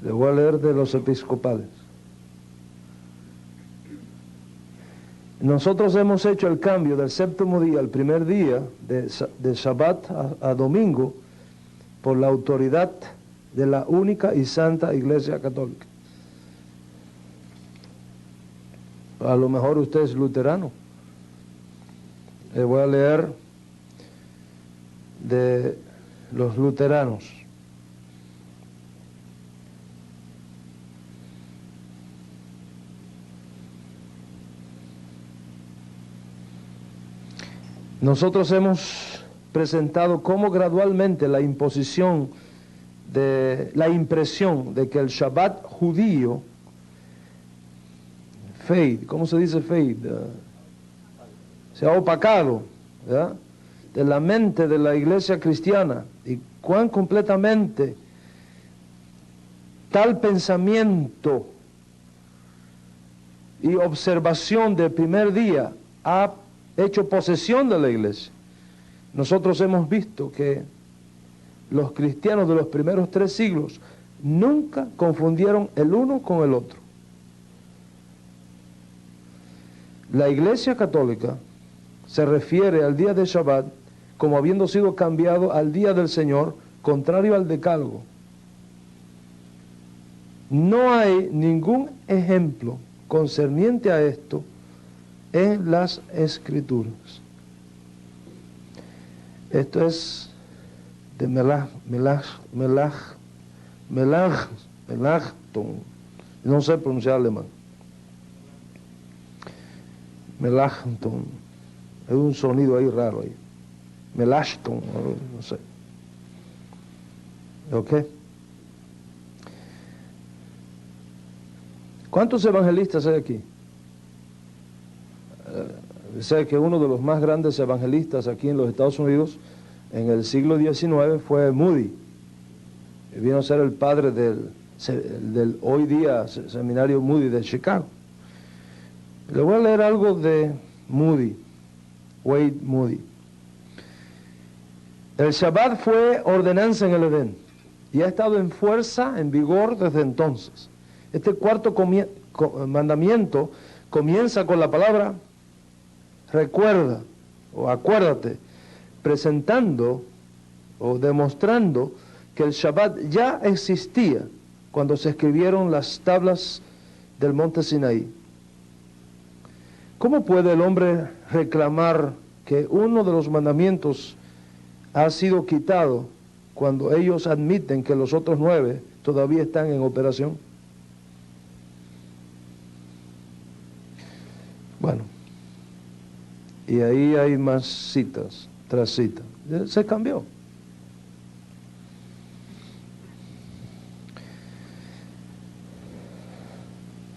Le voy a leer de los episcopales. Nosotros hemos hecho el cambio del séptimo día al primer día, de Shabbat a domingo, por la autoridad de la única y santa Iglesia Católica. A lo mejor usted es luterano. Le voy a leer de los luteranos. Nosotros hemos presentado cómo gradualmente la impresión de que el Shabbat judío, fade, ¿cómo se dice fade? Se ha opacado, ¿verdad?, de la mente de la iglesia cristiana, y cuán completamente tal pensamiento y observación del primer día ha hecho posesión de la iglesia. Nosotros hemos visto que los cristianos de los primeros 3 siglos nunca confundieron el uno con el otro. La Iglesia Católica se refiere al día de Shabbat como habiendo sido cambiado al día del Señor, contrario al decálogo. No hay ningún ejemplo concerniente a esto en las Escrituras. Esto es de Melanchthon. No sé pronunciar alemán. Melanchthon. Hay un sonido ahí raro ahí. Melanchthon, no sé. ¿Ok? ¿Cuántos evangelistas hay aquí? Sé que uno de los más grandes evangelistas aquí en los Estados Unidos en el siglo XIX fue Moody. Vino a ser el padre del hoy día seminario Moody de Chicago. Le voy a leer algo de Moody, Wade Moody. El Shabbat fue ordenanza en el Edén y ha estado en fuerza, en vigor desde entonces. Este cuarto mandamiento comienza con la palabra recuerda o acuérdate, presentando o demostrando que el Shabbat ya existía cuando se escribieron las tablas del monte Sinaí. ¿Cómo puede el hombre reclamar que uno de los mandamientos ha sido quitado cuando ellos admiten que los otros 9 todavía están en operación? Bueno, y ahí hay más citas, tras citas. Se cambió.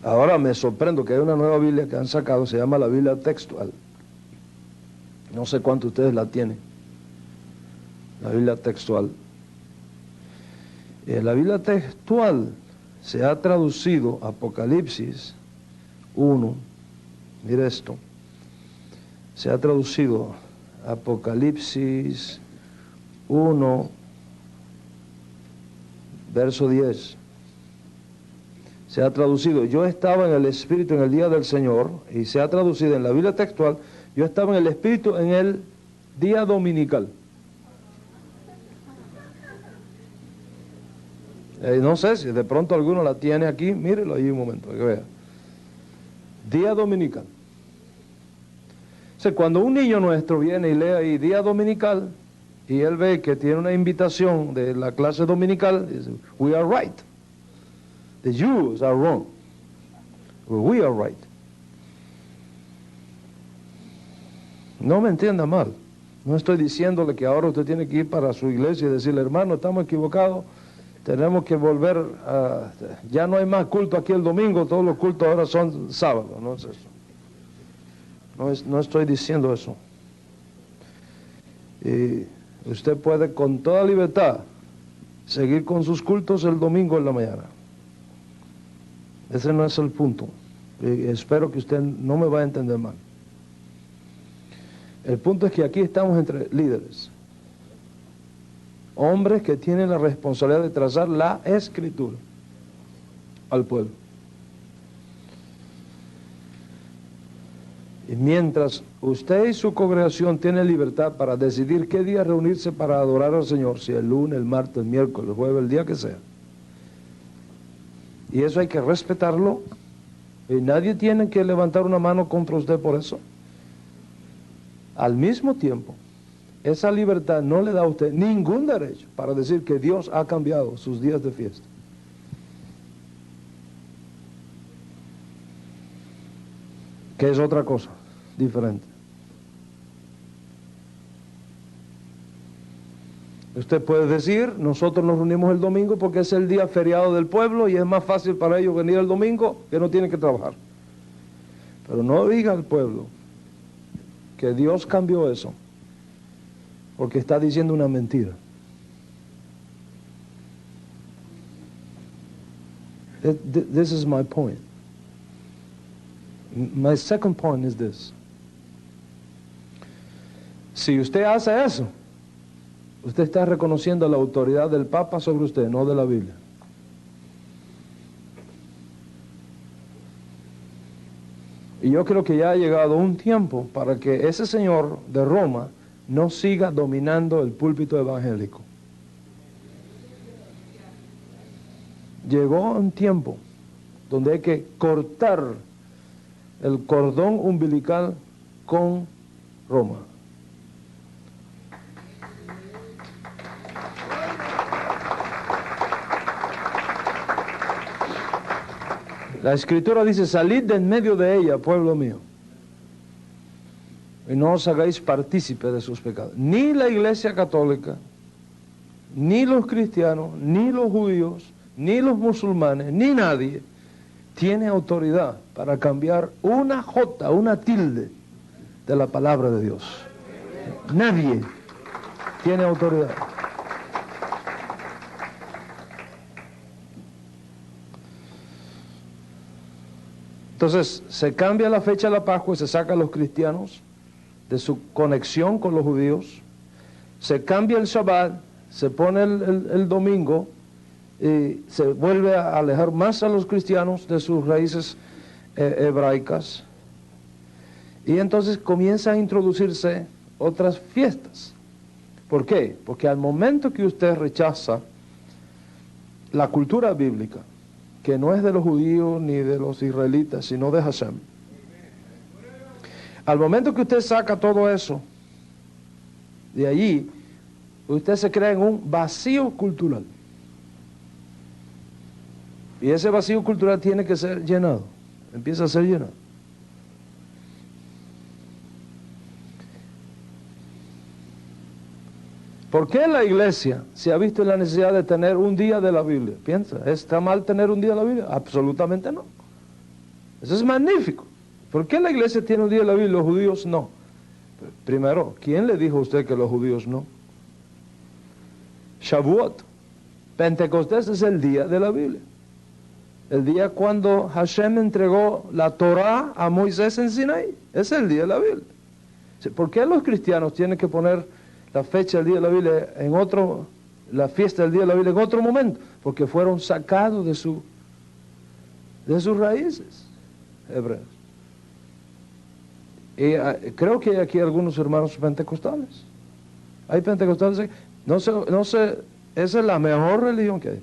Ahora me sorprendo que hay una nueva Biblia que han sacado, se llama la Biblia textual. No sé cuántos ustedes la tienen. La Biblia textual. En la Biblia textual se ha traducido Apocalipsis 1. Mira esto. Se ha traducido Apocalipsis 1, verso 10. Se ha traducido, yo estaba en el Espíritu en el día del Señor, y se ha traducido en la Biblia textual, yo estaba en el Espíritu en el día dominical. No sé si de pronto alguno la tiene aquí, mírelo ahí un momento, que vea. Día dominical. O sea, cuando un niño nuestro viene y lee ahí día dominical, y él ve que tiene una invitación de la clase dominical, dice, we are right. The Jews are wrong. We are right. No me entienda mal. No estoy diciéndole que ahora usted tiene que ir para su iglesia y decirle, hermano, estamos equivocados, tenemos que volver a... Ya no hay más culto aquí el domingo, todos los cultos ahora son sábados. No es eso. No estoy diciendo eso. Y usted puede con toda libertad seguir con sus cultos el domingo en la mañana. Ese no es el punto. Espero que usted no me vaya a entender mal. El punto es que aquí estamos entre líderes. Hombres que tienen la responsabilidad de trazar la escritura al pueblo. Y mientras usted y su congregación tienen libertad para decidir qué día reunirse para adorar al Señor, si el lunes, el martes, el miércoles, el jueves, el día que sea. Y eso hay que respetarlo. Y nadie tiene que levantar una mano contra usted por eso. Al mismo tiempo, esa libertad no le da a usted ningún derecho para decir que Dios ha cambiado sus días de fiesta. Que es otra cosa, diferente. Usted puede decir, nosotros nos reunimos el domingo porque es el día feriado del pueblo y es más fácil para ellos venir el domingo que no tienen que trabajar. Pero no diga al pueblo que Dios cambió eso, porque está diciendo una mentira. This is my point. My second point is this. Si usted hace eso, usted está reconociendo la autoridad del Papa sobre usted, no de la Biblia. Y yo creo que ya ha llegado un tiempo para que ese señor de Roma no siga dominando el púlpito evangélico. Llegó un tiempo donde hay que cortar el cordón umbilical con Roma. La Escritura dice, salid de en medio de ella, pueblo mío, y no os hagáis partícipe de sus pecados. Ni la Iglesia Católica, ni los cristianos, ni los judíos, ni los musulmanes, ni nadie tiene autoridad para cambiar una jota, una tilde de la palabra de Dios. Nadie tiene autoridad. Entonces, se cambia la fecha de la Pascua y se saca a los cristianos de su conexión con los judíos. Se cambia el Shabbat, se pone el domingo y se vuelve a alejar más a los cristianos de sus raíces hebraicas. Y entonces comienza a introducirse otras fiestas. ¿Por qué? Porque al momento que usted rechaza la cultura bíblica, que no es de los judíos ni de los israelitas, sino de Hashem. Al momento que usted saca todo eso, de allí, usted se crea en un vacío cultural. Y ese vacío cultural tiene que ser llenado. Empieza a ser llenado. ¿Por qué la iglesia se ha visto en la necesidad de tener un día de la Biblia? Piensa, ¿está mal tener un día de la Biblia? Absolutamente no. Eso es magnífico. ¿Por qué la iglesia tiene un día de la Biblia y los judíos no? Primero, ¿quién le dijo a usted que los judíos no? Shavuot. Pentecostés es el día de la Biblia. El día cuando Hashem entregó la Torah a Moisés en Sinaí. Es el día de la Biblia. ¿Por qué los cristianos tienen que poner la fecha del día de la Biblia en otro, la fiesta del día de la Biblia en otro momento? Porque fueron sacados de sus raíces hebreas. Y creo que hay aquí algunos hermanos pentecostales. Hay pentecostales aquí. No sé, esa es la mejor religión que hay.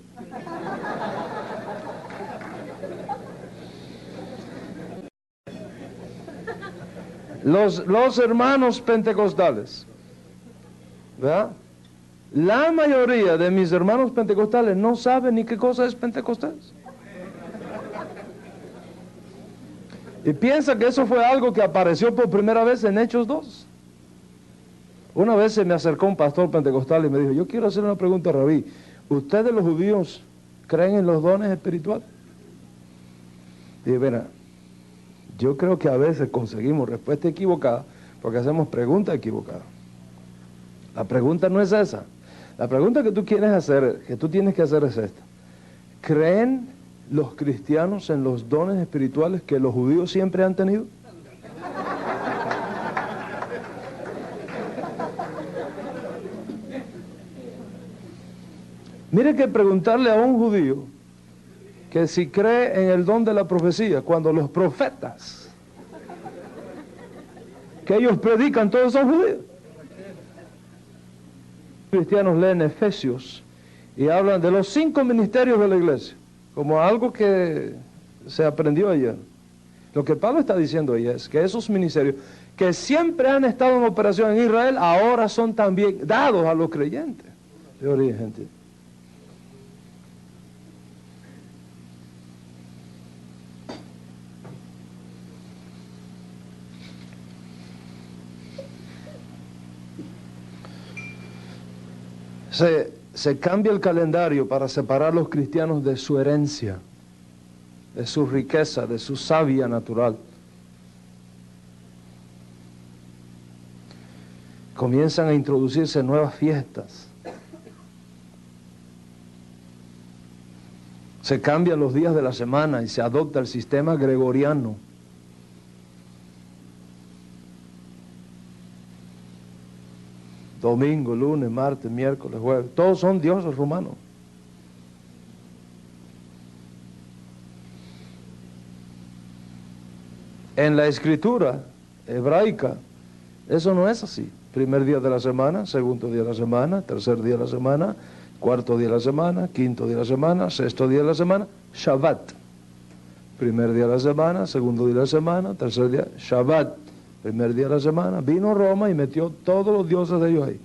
Los hermanos pentecostales, ¿verdad? La mayoría de mis hermanos pentecostales no saben ni qué cosa es Pentecostés. Y piensa que eso fue algo que apareció por primera vez en Hechos 2. Una vez se me acercó un pastor pentecostal y me dijo, yo quiero hacer una pregunta, Rabí. ¿Ustedes los judíos creen en los dones espirituales? Y dije, mira, yo creo que a veces conseguimos respuesta equivocada porque hacemos preguntas equivocadas. La pregunta no es esa. La pregunta que tú quieres hacer, que tú tienes que hacer es esta. ¿Creen los cristianos en los dones espirituales que los judíos siempre han tenido? Mire que preguntarle a un judío que si cree en el don de la profecía, cuando los profetas que ellos predican todos son judíos. Cristianos leen Efesios y hablan de los 5 ministerios de la iglesia, como algo que se aprendió ayer. Lo que Pablo está diciendo ahí es que esos ministerios, que siempre han estado en operación en Israel, ahora son también dados a los creyentes de origen gentil. Se cambia el calendario para separar a los cristianos de su herencia, de su riqueza, de su savia natural. Comienzan a introducirse nuevas fiestas. Se cambian los días de la semana y se adopta el sistema gregoriano. Domingo, lunes, martes, miércoles, jueves, todos son dioses romanos. En la escritura hebraica, eso no es así. Primer día de la semana, segundo día de la semana, tercer día de la semana, cuarto día de la semana, quinto día de la semana, sexto día de la semana, Shabbat. Primer día de la semana, segundo día de la semana, tercer día, Shabbat. Primer día de la semana, vino Roma y metió todos los dioses de ellos ahí.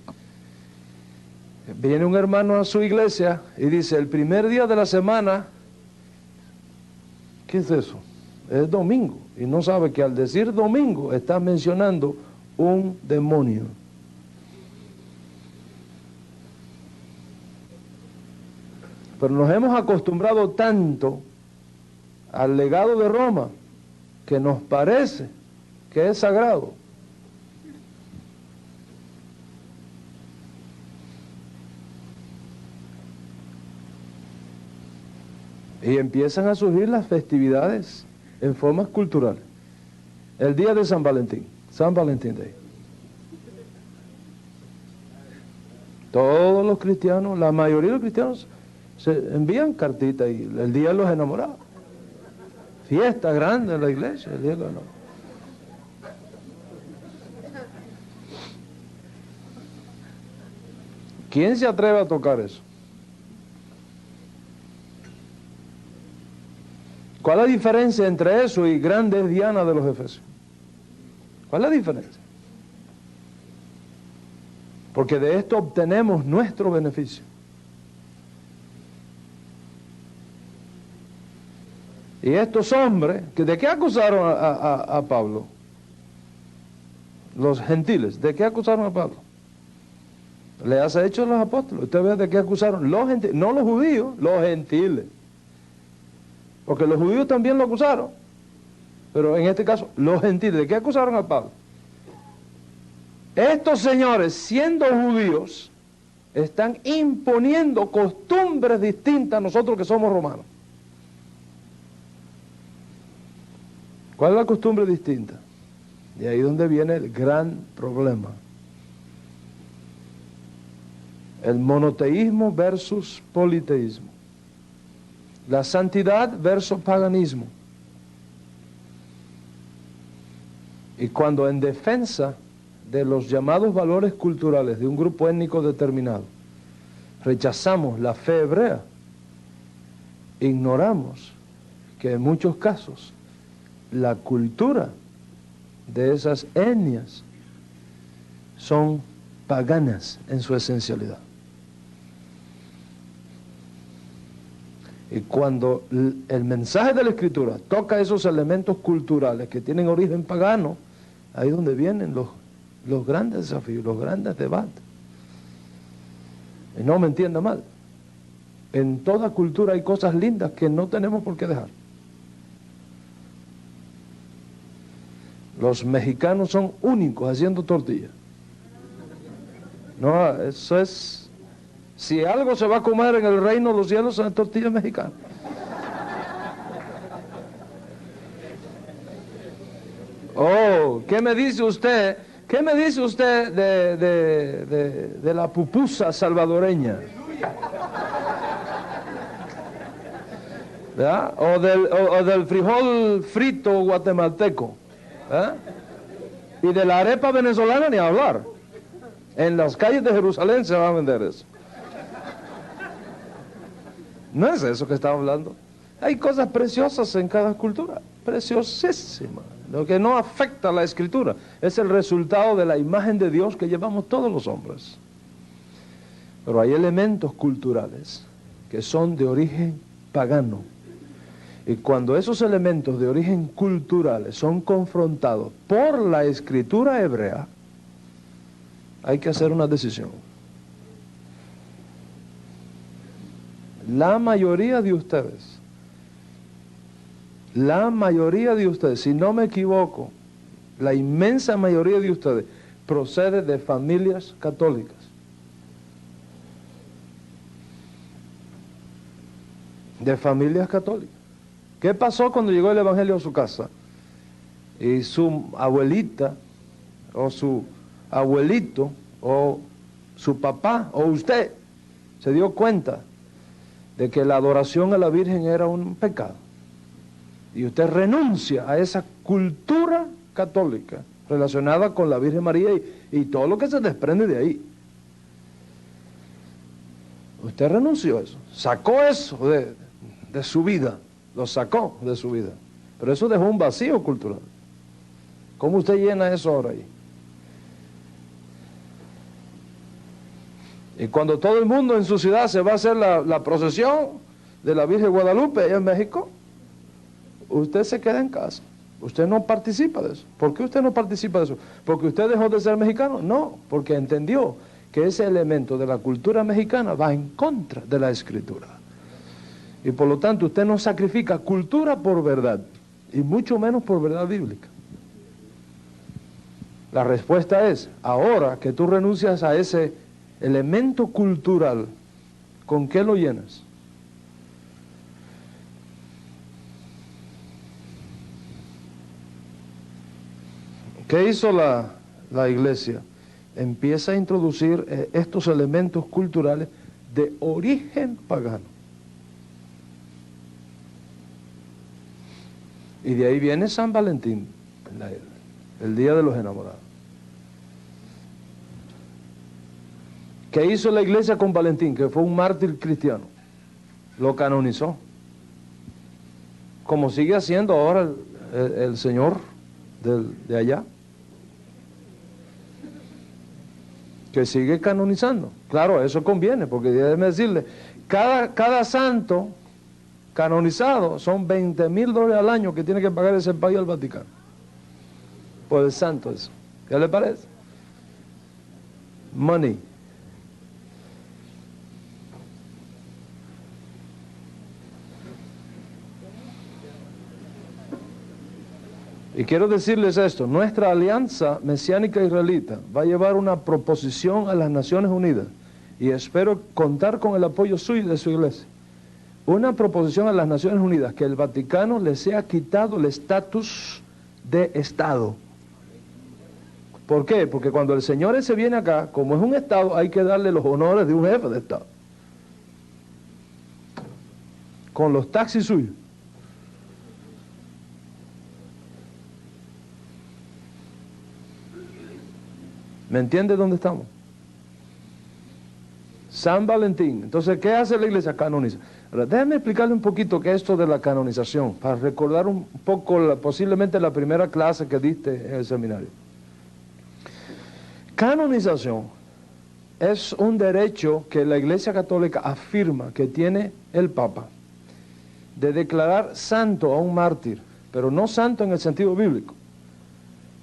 Viene un hermano a su iglesia y dice, el primer día de la semana, ¿qué es eso? Es domingo. Y no sabe que al decir domingo está mencionando un demonio. Pero nos hemos acostumbrado tanto al legado de Roma que nos parece que es sagrado. Y empiezan a surgir las festividades en formas culturales. El día de San Valentín, San Valentín Day. Todos los cristianos, la mayoría de los cristianos se envían cartitas y el día de los enamorados. Fiesta grande en la iglesia, el día de los enamorados. ¿Quién se atreve a tocar eso? ¿Cuál es la diferencia entre eso y grandes Diana de los Efesios? ¿Cuál es la diferencia? Porque de esto obtenemos nuestro beneficio. Y estos hombres, ¿de qué acusaron a Pablo? Los gentiles, ¿de qué acusaron a Pablo? Le hace hecho a los apóstoles. Usted ve de qué acusaron los gentiles, no los judíos, los gentiles. Porque los judíos también lo acusaron. Pero en este caso, los gentiles, ¿de qué acusaron a Pablo? Estos señores, siendo judíos, están imponiendo costumbres distintas a nosotros que somos romanos. ¿Cuál es la costumbre distinta? Y ahí es donde viene el gran problema. El monoteísmo versus politeísmo. La santidad versus paganismo. Y cuando en defensa de los llamados valores culturales de un grupo étnico determinado, rechazamos la fe hebrea, ignoramos que en muchos casos la cultura de esas etnias son paganas en su esencialidad. Y cuando el mensaje de la Escritura toca esos elementos culturales que tienen origen pagano, ahí es donde vienen los grandes desafíos, los grandes debates. Y no me entienda mal, en toda cultura hay cosas lindas que no tenemos por qué dejar. Los mexicanos son únicos haciendo tortillas. No, eso es... Si algo se va a comer en el reino de los cielos son tortillas mexicanas. ¿Qué me dice usted? ¿Qué me dice usted de la pupusa salvadoreña? ¿Verdad? O del frijol frito guatemalteco. ¿Verdad? Y de la arepa venezolana ni hablar. En las calles de Jerusalén se va a vender eso. No es eso que estamos hablando. Hay cosas preciosas en cada cultura, preciosísimas. Lo que no afecta a la escritura es el resultado de la imagen de Dios que llevamos todos los hombres. Pero hay elementos culturales que son de origen pagano. Y cuando esos elementos de origen culturales son confrontados por la escritura hebrea, hay que hacer una decisión. La mayoría de ustedes, si no me equivoco, la inmensa mayoría de ustedes procede de familias católicas. De familias católicas. ¿Qué pasó cuando llegó el Evangelio a su casa? Y su abuelita, o su abuelito, o su papá, o usted, se dio cuenta de que la adoración a la Virgen era un pecado. Y usted renuncia a esa cultura católica relacionada con la Virgen María y todo lo que se desprende de ahí. Usted renunció a eso, sacó eso de su vida, lo sacó de su vida. Pero eso dejó un vacío cultural. ¿Cómo usted llena eso ahora ahí? Y cuando todo el mundo en su ciudad se va a hacer la procesión de la Virgen de Guadalupe allá en México, usted se queda en casa. Usted no participa de eso. ¿Por qué usted no participa de eso? ¿Porque usted dejó de ser mexicano? No, porque entendió que ese elemento de la cultura mexicana va en contra de la escritura. Y por lo tanto usted no sacrifica cultura por verdad, y mucho menos por verdad bíblica. La respuesta es, ahora que tú renuncias a ese elemento cultural, ¿con qué lo llenas? ¿Qué hizo la iglesia? Empieza a introducir estos elementos culturales de origen pagano. Y de ahí viene San Valentín, el Día de los Enamorados. ¿Qué hizo la iglesia con Valentín? Que fue un mártir cristiano. Lo canonizó. Como sigue haciendo ahora el señor de allá. Que sigue canonizando. Claro, eso conviene, porque déjeme decirle, cada santo canonizado son $20,000 al año que tiene que pagar ese país al Vaticano. Por el santo eso. ¿Qué le parece? Money. Y quiero decirles esto, nuestra alianza mesiánica israelita va a llevar una proposición a las Naciones Unidas y espero contar con el apoyo suyo y de su iglesia. Una proposición a las Naciones Unidas que el Vaticano le sea quitado el estatus de Estado. ¿Por qué? Porque cuando el Señor ese viene acá, como es un Estado, hay que darle los honores de un jefe de Estado. Con los taxis suyos. ¿Me entiende dónde estamos? San Valentín. Entonces, ¿qué hace la iglesia? Canoniza. Ahora, déjame explicarle un poquito qué es esto de la canonización, para recordar un poco posiblemente la primera clase que diste en el seminario. Canonización es un derecho que la Iglesia Católica afirma que tiene el Papa de declarar santo a un mártir, pero no santo en el sentido bíblico.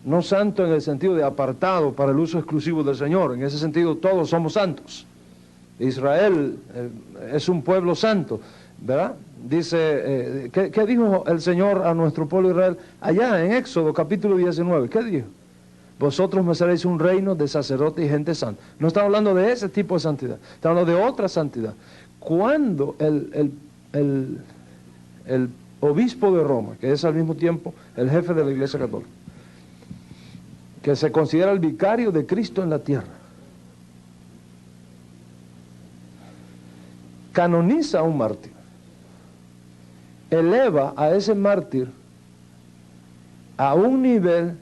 No santo en el sentido de apartado para el uso exclusivo del Señor. En ese sentido todos somos santos. Israel es un pueblo santo, ¿verdad? Dice, ¿qué dijo el Señor a nuestro pueblo Israel? Allá en Éxodo capítulo 19, ¿qué dijo? Vosotros me seréis un reino de sacerdotes y gente santa. No estamos hablando de ese tipo de santidad, estamos hablando de otra santidad. Cuando el obispo de Roma, que es al mismo tiempo el jefe de la Iglesia Católica, que se considera el vicario de Cristo en la tierra, canoniza a un mártir, eleva a ese mártir a un nivel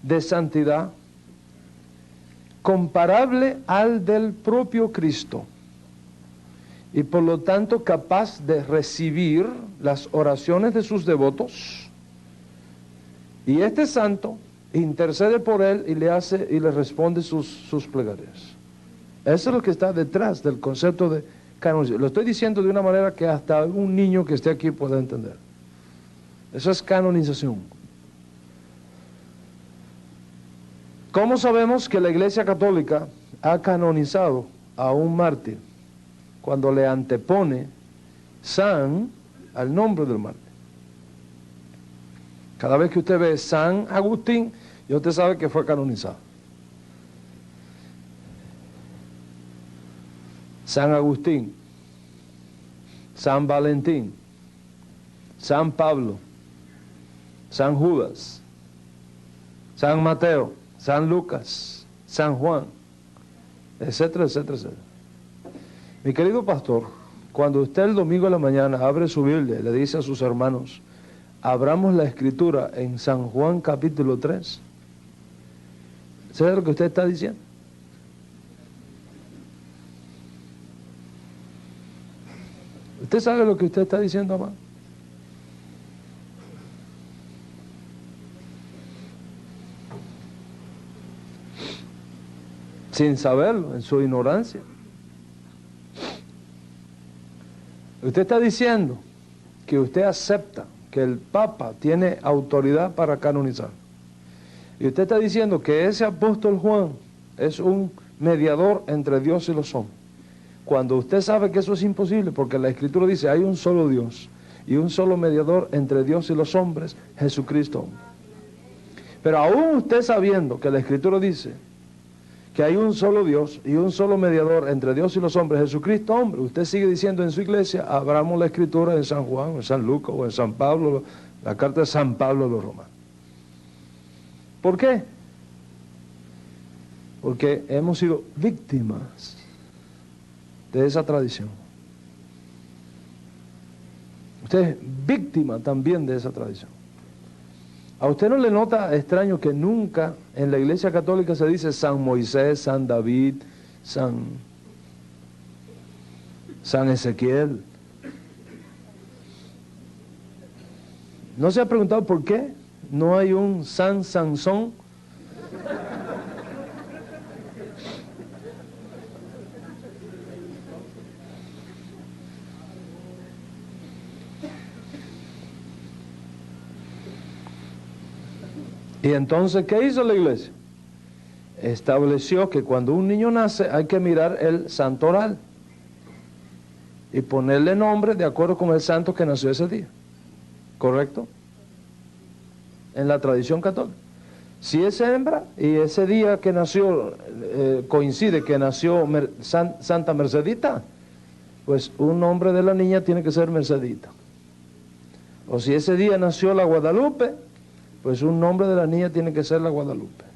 de santidad comparable al del propio Cristo, y por lo tanto capaz de recibir las oraciones de sus devotos, y este santo intercede por él y le responde sus plegarias. Eso es lo que está detrás del concepto de canonización. Lo estoy diciendo de una manera que hasta un niño que esté aquí pueda entender. Eso es canonización. ¿Cómo sabemos que la Iglesia Católica ha canonizado a un mártir? Cuando le antepone San al nombre del mártir. Cada vez que usted ve San Agustín, ya usted sabe que fue canonizado. San Agustín, San Valentín, San Pablo, San Judas, San Mateo, San Lucas, San Juan, etcétera, etcétera, etcétera. Mi querido pastor, cuando usted el domingo a la mañana abre su Biblia y le dice a sus hermanos, abramos la escritura en San Juan capítulo 3, ¿sabe lo que usted está diciendo? ¿Usted sabe lo que usted está diciendo, amado? Sin saberlo, en su ignorancia. Usted está diciendo que usted acepta que el Papa tiene autoridad para canonizar. Y usted está diciendo que ese apóstol Juan es un mediador entre Dios y los hombres. Cuando usted sabe que eso es imposible, porque la Escritura dice, hay un solo Dios y un solo mediador entre Dios y los hombres, Jesucristo hombre. Pero aún usted sabiendo que la Escritura dice que hay un solo Dios y un solo mediador entre Dios y los hombres, Jesucristo hombre, usted sigue diciendo en su iglesia, abramos la Escritura en San Juan, en San Lucas o en San Pablo, la carta de San Pablo a los romanos. ¿Por qué? Porque hemos sido víctimas de esa tradición. Usted es víctima también de esa tradición. ¿A usted no le nota extraño que nunca en la Iglesia Católica se dice San Moisés, San David, San Ezequiel? ¿No se ha preguntado por qué no hay un San Sansón? Y entonces, ¿qué hizo la iglesia? Estableció que cuando un niño nace hay que mirar el santoral y ponerle nombre de acuerdo con el santo que nació ese día. ¿Correcto? En la tradición católica. Si es hembra y ese día que nació coincide que nació Santa Mercedita, pues un nombre de la niña tiene que ser Mercedita. O si ese día nació la Guadalupe, pues un nombre de la niña tiene que ser la Guadalupe.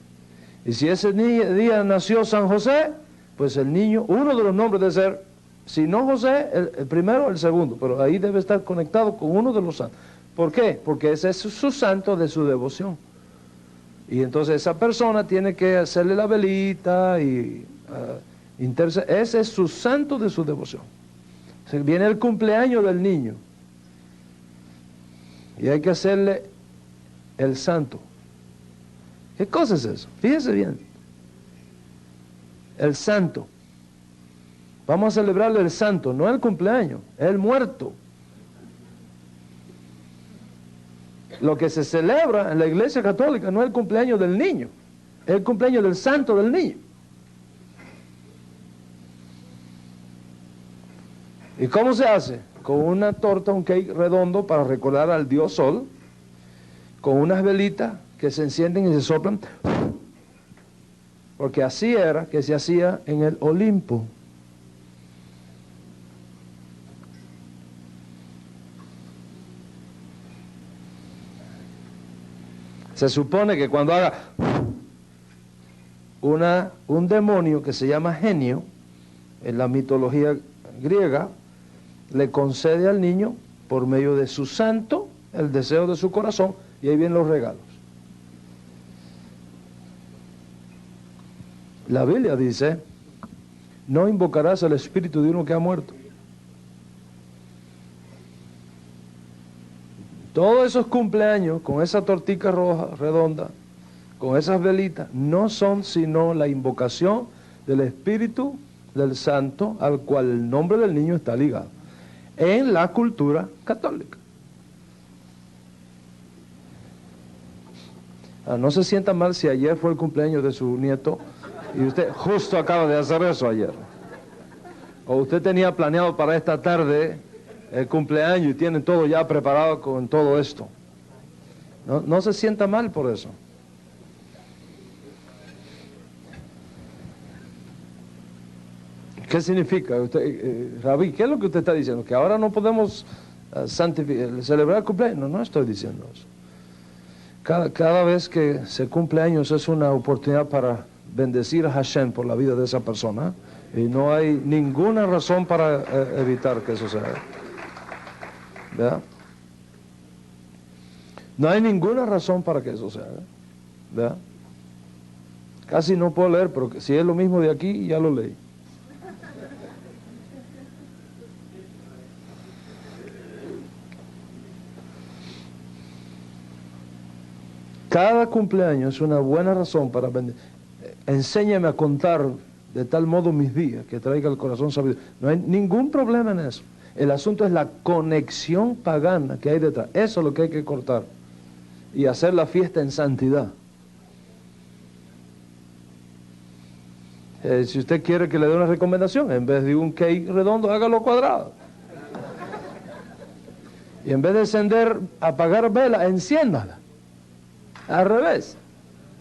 Y si ese día nació San José, pues el niño, uno de los nombres debe ser, si no José, el primero, el segundo, pero ahí debe estar conectado con uno de los santos. ¿Por qué? Porque ese es su santo de su devoción. Y entonces esa persona tiene que hacerle la velita y ese es su santo de su devoción. O sea, viene el cumpleaños del niño y hay que hacerle el santo. ¿Qué cosa es eso? Fíjese bien. El santo. Vamos a celebrarle el santo, no el cumpleaños, el muerto. Lo que se celebra en la Iglesia Católica no es el cumpleaños del niño, es el cumpleaños del santo del niño. ¿Y cómo se hace? Con una torta, un cake redondo para recordar al dios Sol, con unas velitas que se encienden y se soplan, porque así era que se hacía en el Olimpo. Se supone que cuando haga un demonio que se llama genio, en la mitología griega, le concede al niño, por medio de su santo, el deseo de su corazón, y ahí vienen los regalos. La Biblia dice, no invocarás al espíritu de uno que ha muerto. Todos esos cumpleaños, con esa tortica roja, redonda, con esas velitas, no son sino la invocación del espíritu del santo al cual el nombre del niño está ligado en la cultura católica. No se sienta mal si ayer fue el cumpleaños de su nieto y usted justo acaba de hacer eso ayer. O usted tenía planeado para esta tarde el cumpleaños y tienen todo ya preparado con todo esto. No se sienta mal por eso. ¿Qué significa? Usted, Rabí, ¿qué es lo que usted está diciendo? ¿Que ahora no podemos celebrar el cumpleaños? No estoy diciendo eso. Cada vez que se cumple años es una oportunidad para bendecir a Hashem por la vida de esa persona. Y no hay ninguna razón para evitar que eso se haga. ¿Verdad? No hay ninguna razón para que eso se haga. ¿Verdad? Casi no puedo leer, pero si es lo mismo de aquí, ya lo leí. Cada cumpleaños es una buena razón para bendecir. Enséñame a contar de tal modo mis días que traiga el corazón sabido. No hay ningún problema en eso. El asunto es la conexión pagana que hay detrás. Eso es lo que hay que cortar. Y hacer la fiesta en santidad. Si usted quiere que le dé una recomendación, en vez de un cake redondo, hágalo cuadrado. Y en vez de encender, apagar vela, enciéndala. Al revés.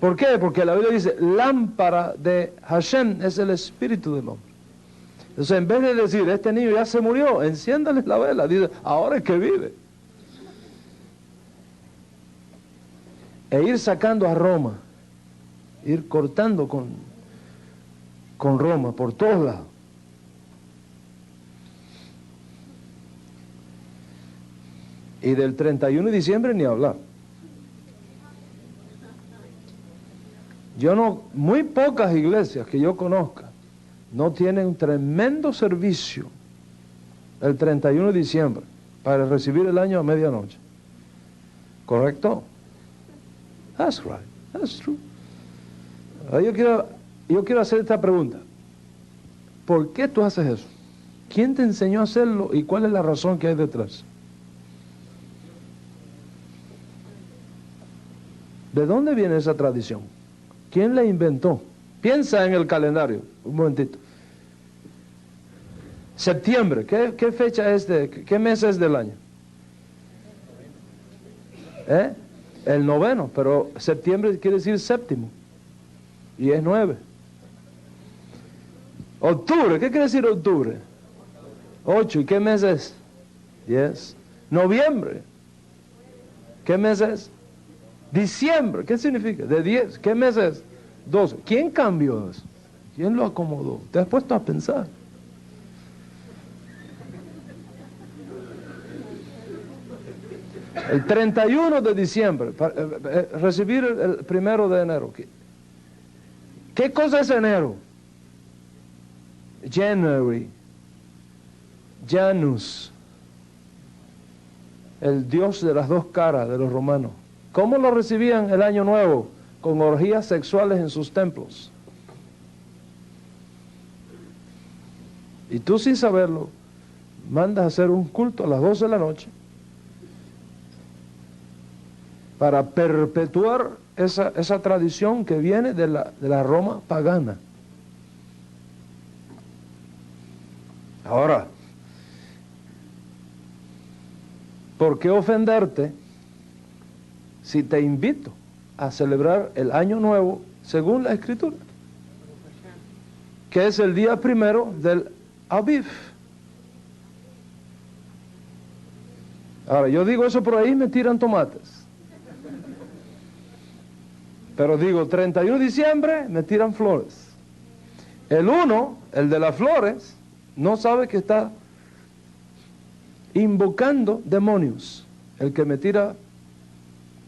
¿Por qué? Porque la Biblia dice, lámpara de Hashem es el espíritu del hombre. Entonces, en vez de decir, este niño ya se murió, enciéndale la vela. Dice, ahora es que vive. E ir sacando a Roma, ir cortando con Roma por todos lados. Y del 31 de diciembre ni hablar. Muy pocas iglesias que yo conozca no tienen un tremendo servicio el 31 de diciembre para recibir el año a medianoche. ¿Correcto? That's right, that's true. Ahora yo quiero hacer esta pregunta. ¿Por qué tú haces eso? ¿Quién te enseñó a hacerlo y cuál es la razón que hay detrás? ¿De dónde viene esa tradición? ¿Quién la inventó? Piensa en el calendario, un momentito. Septiembre, ¿qué fecha es qué mes es del año? El noveno, pero septiembre quiere decir séptimo. Y es 9. Octubre, ¿qué quiere decir octubre? 8, ¿y qué mes es? 10. Noviembre, ¿qué mes es? Diciembre, ¿qué significa? De 10, ¿qué mes es? 12. ¿Quién cambió eso? ¿Quién lo acomodó? ¿Te has puesto a pensar? El 31 de diciembre, recibir el 1 de enero. ¿Qué cosa es enero? January, Janus, el dios de las dos caras de los romanos. ¿Cómo lo recibían el año nuevo? Con orgías sexuales en sus templos. Y tú sin saberlo, mandas a hacer un culto a las 12 de la noche para perpetuar esa tradición que viene de la Roma pagana. Ahora, ¿por qué ofenderte si te invito a celebrar el año nuevo según la Escritura? Que es el día primero del Aviv. Ahora, yo digo eso por ahí y me tiran tomates. Pero digo, 31 de diciembre me tiran flores. El uno, el de las flores, no sabe que está invocando demonios. El que me tira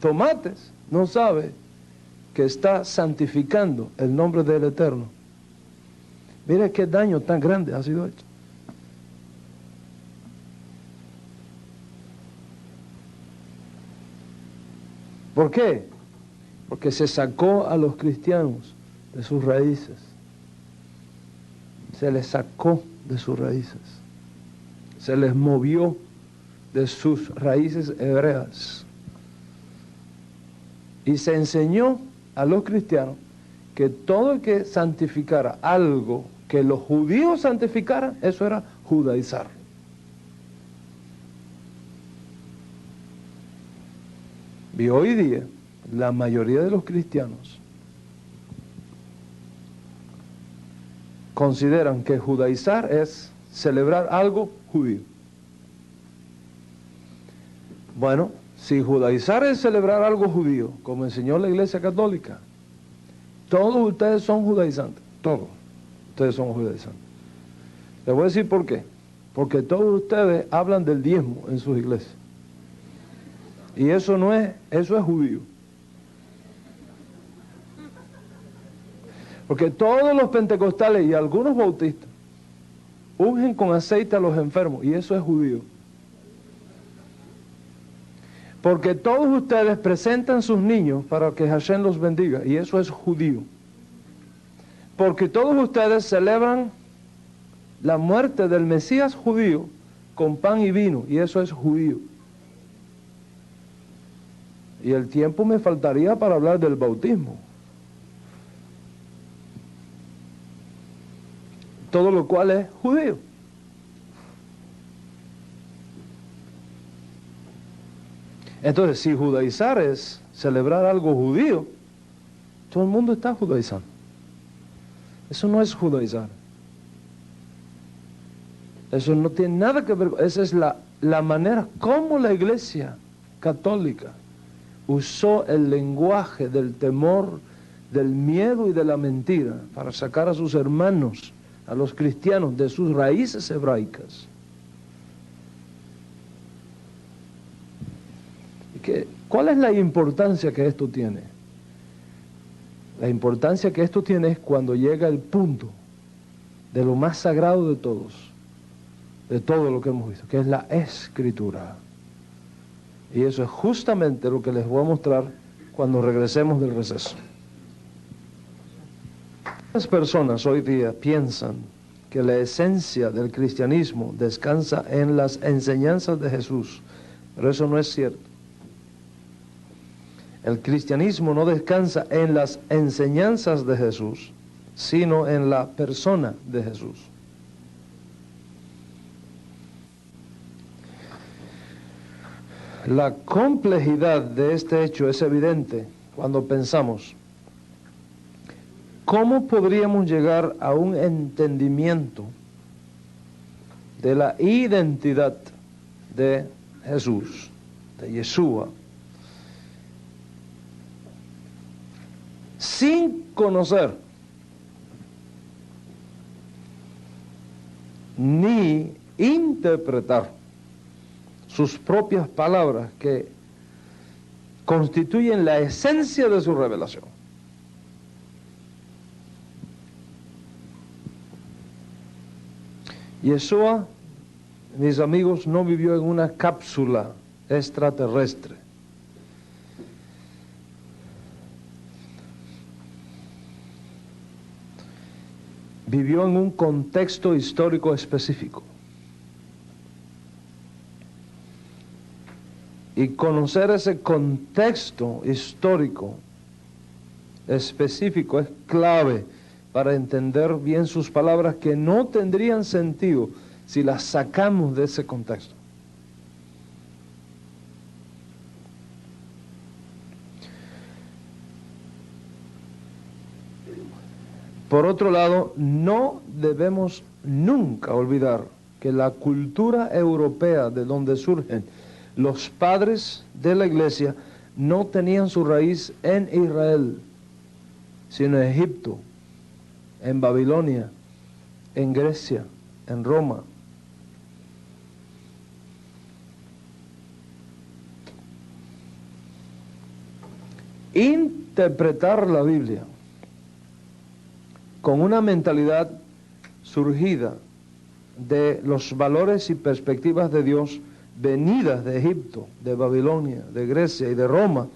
tomates no sabe que está santificando el nombre del Eterno. Mire qué daño tan grande ha sido hecho. ¿Por qué? Porque se sacó a los cristianos de sus raíces. Se les sacó de sus raíces. Se les movió de sus raíces hebreas. Y se enseñó a los cristianos que todo el que santificara algo que los judíos santificaran, eso era judaizar. Y hoy día, la mayoría de los cristianos consideran que judaizar es celebrar algo judío. Bueno, si judaizar es celebrar algo judío, como enseñó la Iglesia Católica, todos ustedes son judaizantes, todos ustedes son judaizantes. Les voy a decir por qué. Porque todos ustedes hablan del diezmo en sus iglesias. Y eso no es, eso es judío. Porque todos los pentecostales y algunos bautistas ungen con aceite a los enfermos, y eso es judío. Porque todos ustedes presentan sus niños para que Hashem los bendiga, y eso es judío. Porque todos ustedes celebran la muerte del Mesías judío con pan y vino, y eso es judío. Y el tiempo me faltaría para hablar del bautismo. Todo lo cual es judío. Entonces, si judaizar es celebrar algo judío, todo el mundo está judaizando. Eso no es judaizar. Eso no tiene nada que ver. Esa es la manera como la Iglesia Católica usó el lenguaje del temor, del miedo y de la mentira para sacar a sus hermanos, a los cristianos, de sus raíces hebraicas. ¿Cuál es la importancia que esto tiene? La importancia que esto tiene es cuando llega el punto de lo más sagrado de todos, de todo lo que hemos visto, que es la Escritura. Y eso es justamente lo que les voy a mostrar cuando regresemos del receso. Las personas hoy día piensan que la esencia del cristianismo descansa en las enseñanzas de Jesús, pero eso no es cierto. El cristianismo no descansa en las enseñanzas de Jesús, sino en la persona de Jesús. La complejidad de este hecho es evidente cuando pensamos, ¿cómo podríamos llegar a un entendimiento de la identidad de Jesús, de Yeshua, sin conocer ni interpretar sus propias palabras que constituyen la esencia de su revelación? Yeshua, mis amigos, no vivió en una cápsula extraterrestre. Vivió en un contexto histórico específico. Y conocer ese contexto histórico específico es clave para entender bien sus palabras, que no tendrían sentido si las sacamos de ese contexto. Por otro lado, no debemos nunca olvidar que la cultura europea de donde surgen los padres de la Iglesia no tenían su raíz en Israel, sino en Egipto, en Babilonia, en Grecia, en Roma. Interpretar la Biblia con una mentalidad surgida de los valores y perspectivas de Dios venidas de Egipto, de Babilonia, de Grecia y de Roma,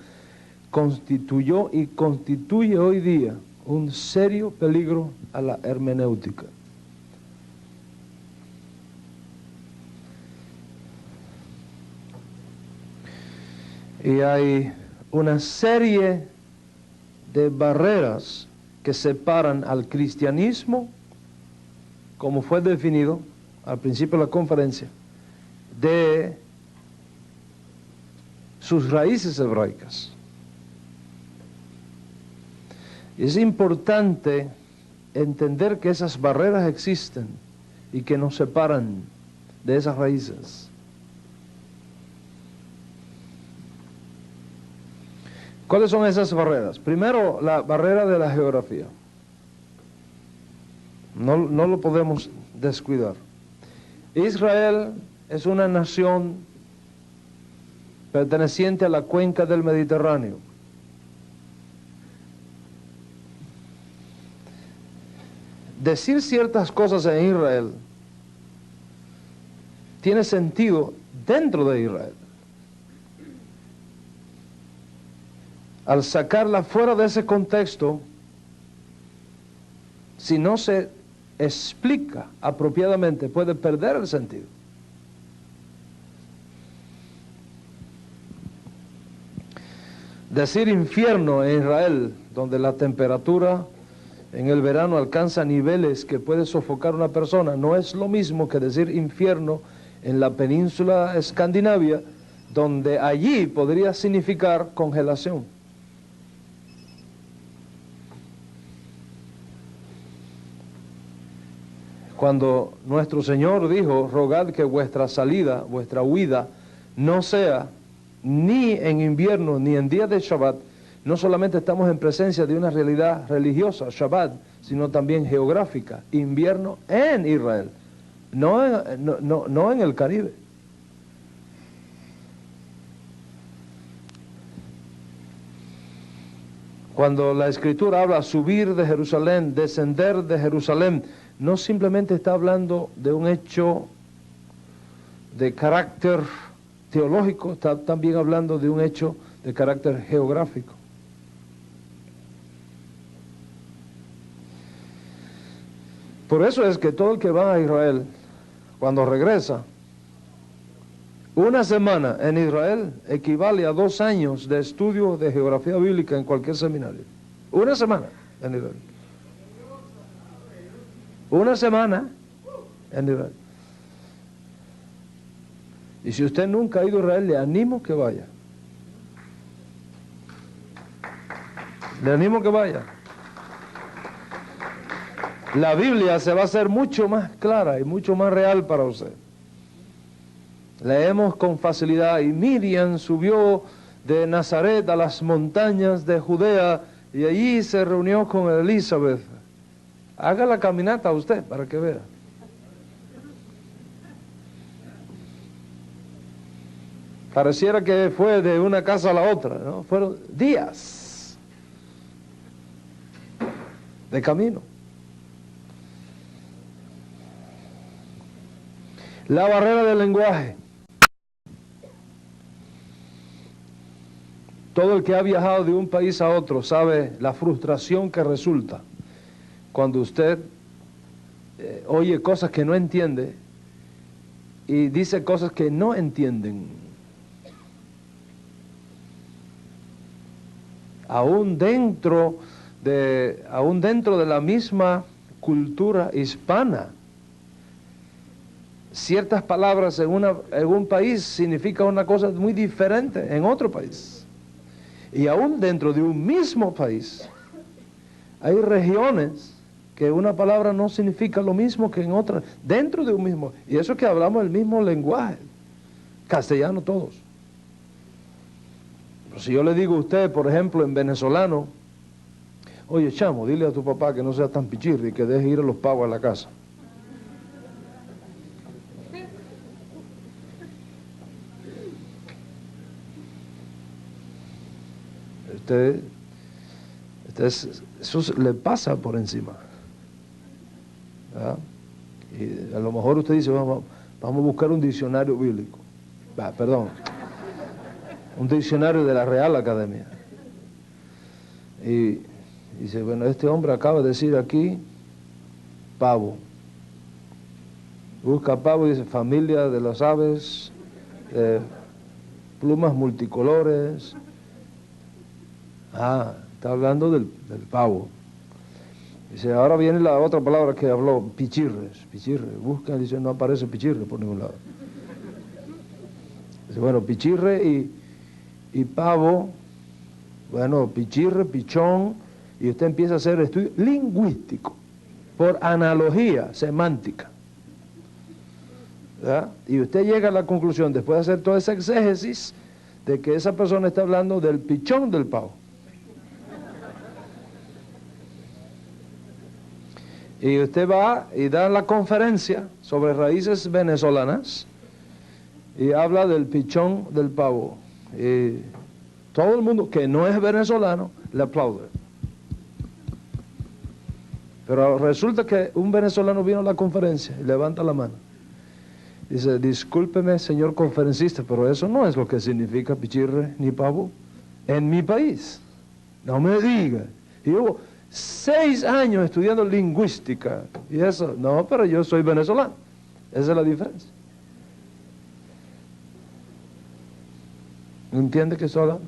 constituyó y constituye hoy día un serio peligro a la hermenéutica. Y hay una serie de barreras que separan al cristianismo, como fue definido al principio de la conferencia, de sus raíces hebraicas. Es importante entender que esas barreras existen y que nos separan de esas raíces. ¿Cuáles son esas barreras? Primero, la barrera de la geografía. No lo podemos descuidar. Israel es una nación perteneciente a la cuenca del Mediterráneo. Decir ciertas cosas en Israel tiene sentido dentro de Israel. Al sacarla fuera de ese contexto, si no se explica apropiadamente, puede perder el sentido. Decir infierno en Israel, donde la temperatura en el verano alcanza niveles que puede sofocar a una persona, no es lo mismo que decir infierno en la península escandinavia, donde allí podría significar congelación. Cuando nuestro Señor dijo, rogad que vuestra salida, vuestra huida, no sea ni en invierno ni en días de Shabbat, no solamente estamos en presencia de una realidad religiosa, Shabbat, sino también geográfica, invierno en Israel, no en el Caribe. Cuando la Escritura habla subir de Jerusalén, descender de Jerusalén, no simplemente está hablando de un hecho de carácter teológico, está también hablando de un hecho de carácter geográfico. Por eso es que todo el que va a Israel, cuando regresa, una semana en Israel equivale a 2 años de estudio de geografía bíblica en cualquier seminario. Una semana en Israel. Una semana en Israel. Y si usted nunca ha ido a Israel, le animo que vaya. Le animo que vaya. La Biblia se va a hacer mucho más clara y mucho más real para usted. Leemos con facilidad, y Miriam subió de Nazaret a las montañas de Judea y allí se reunió con Elizabeth. Haga la caminata usted para que vea. Pareciera que fue de una casa a la otra, ¿no? Fueron días de camino. La barrera del lenguaje. Todo el que ha viajado de un país a otro sabe la frustración que resulta cuando usted oye cosas que no entiende y dice cosas que no entienden. Aún dentro de la misma cultura hispana, ciertas palabras en un país significan una cosa muy diferente en otro país. Y aún dentro de un mismo país, hay regiones que una palabra no significa lo mismo que en otra, dentro de un mismo, y eso es que hablamos el mismo lenguaje, castellano todos. Pero si yo le digo a usted, por ejemplo, en venezolano, Oye, chamo, dile a tu papá que no sea tan pichirri y que deje ir a los pavos a la casa. Eso le pasa por encima. ¿Verdad? Y a lo mejor usted dice, vamos a buscar un diccionario bíblico. Perdón, un diccionario de la Real Academia. Y dice, bueno, este hombre acaba de decir aquí pavo. Busca pavo y dice familia de las aves, plumas multicolores. Está hablando del pavo. Dice, ahora viene la otra palabra que habló, pichirres. Pichirre, busca, dice, no aparece pichirre por ningún lado. Dice, bueno, pichirre y pavo, bueno, pichirre, pichón, y usted empieza a hacer estudio lingüístico, por analogía semántica. ¿Verdad? Y usted llega a la conclusión, después de hacer toda esa exégesis, de que esa persona está hablando del pichón del pavo. Y usted va y da la conferencia sobre raíces venezolanas y habla del pichón del pavo. Y todo el mundo que no es venezolano le aplaude. Pero resulta que un venezolano vino a la conferencia y levanta la mano. Dice, discúlpeme, señor conferencista, pero eso no es lo que significa pichirre ni pavo en mi país. No me diga. Y yo 6 años estudiando lingüística y eso, no, pero yo soy venezolano. Esa es la diferencia. ¿Entiende qué estoy hablando?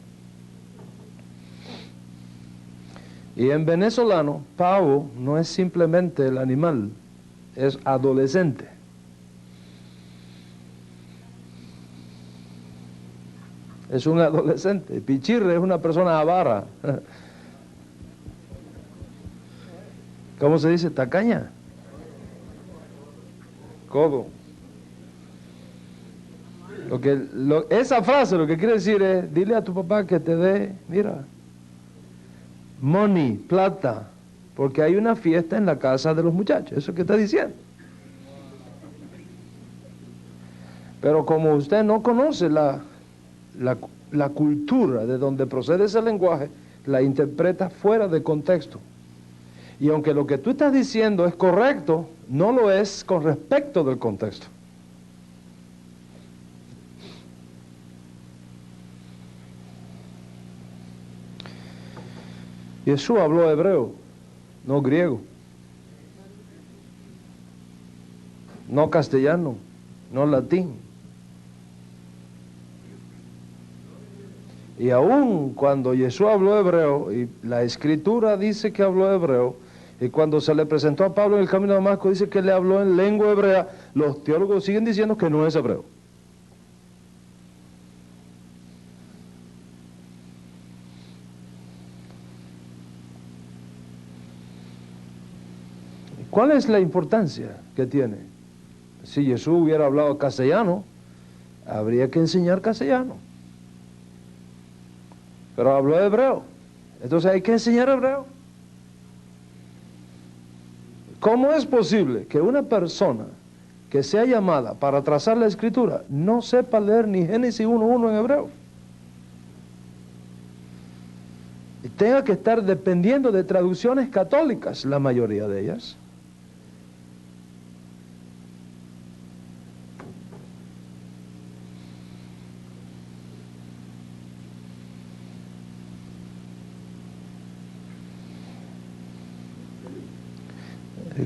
Y en venezolano, pavo no es simplemente el animal, es adolescente. Es un adolescente. Pichirre es una persona avara. ¿Cómo se dice? Tacaña. Codo. Esa frase lo que quiere decir es, dile a tu papá que te dé, mira, money, plata, porque hay una fiesta en la casa de los muchachos. Eso que está diciendo. Pero como usted no conoce la cultura de donde procede ese lenguaje, la interpreta fuera de contexto. Y aunque lo que tú estás diciendo es correcto, no lo es con respecto del contexto. Jesús habló hebreo, no griego, no castellano, no latín. Y aún cuando Jesús habló hebreo, y la escritura dice que habló hebreo, y cuando se le presentó a Pablo en el camino de Damasco, dice que le habló en lengua hebrea, los teólogos siguen diciendo que no es hebreo. ¿Cuál es la importancia que tiene? Si Jesús hubiera hablado castellano, habría que enseñar castellano. Pero habló hebreo, entonces hay que enseñar hebreo. ¿Cómo es posible que una persona que sea llamada para trazar la escritura no sepa leer ni Génesis 1:1 en hebreo? Y tenga que estar dependiendo de traducciones católicas, la mayoría de ellas.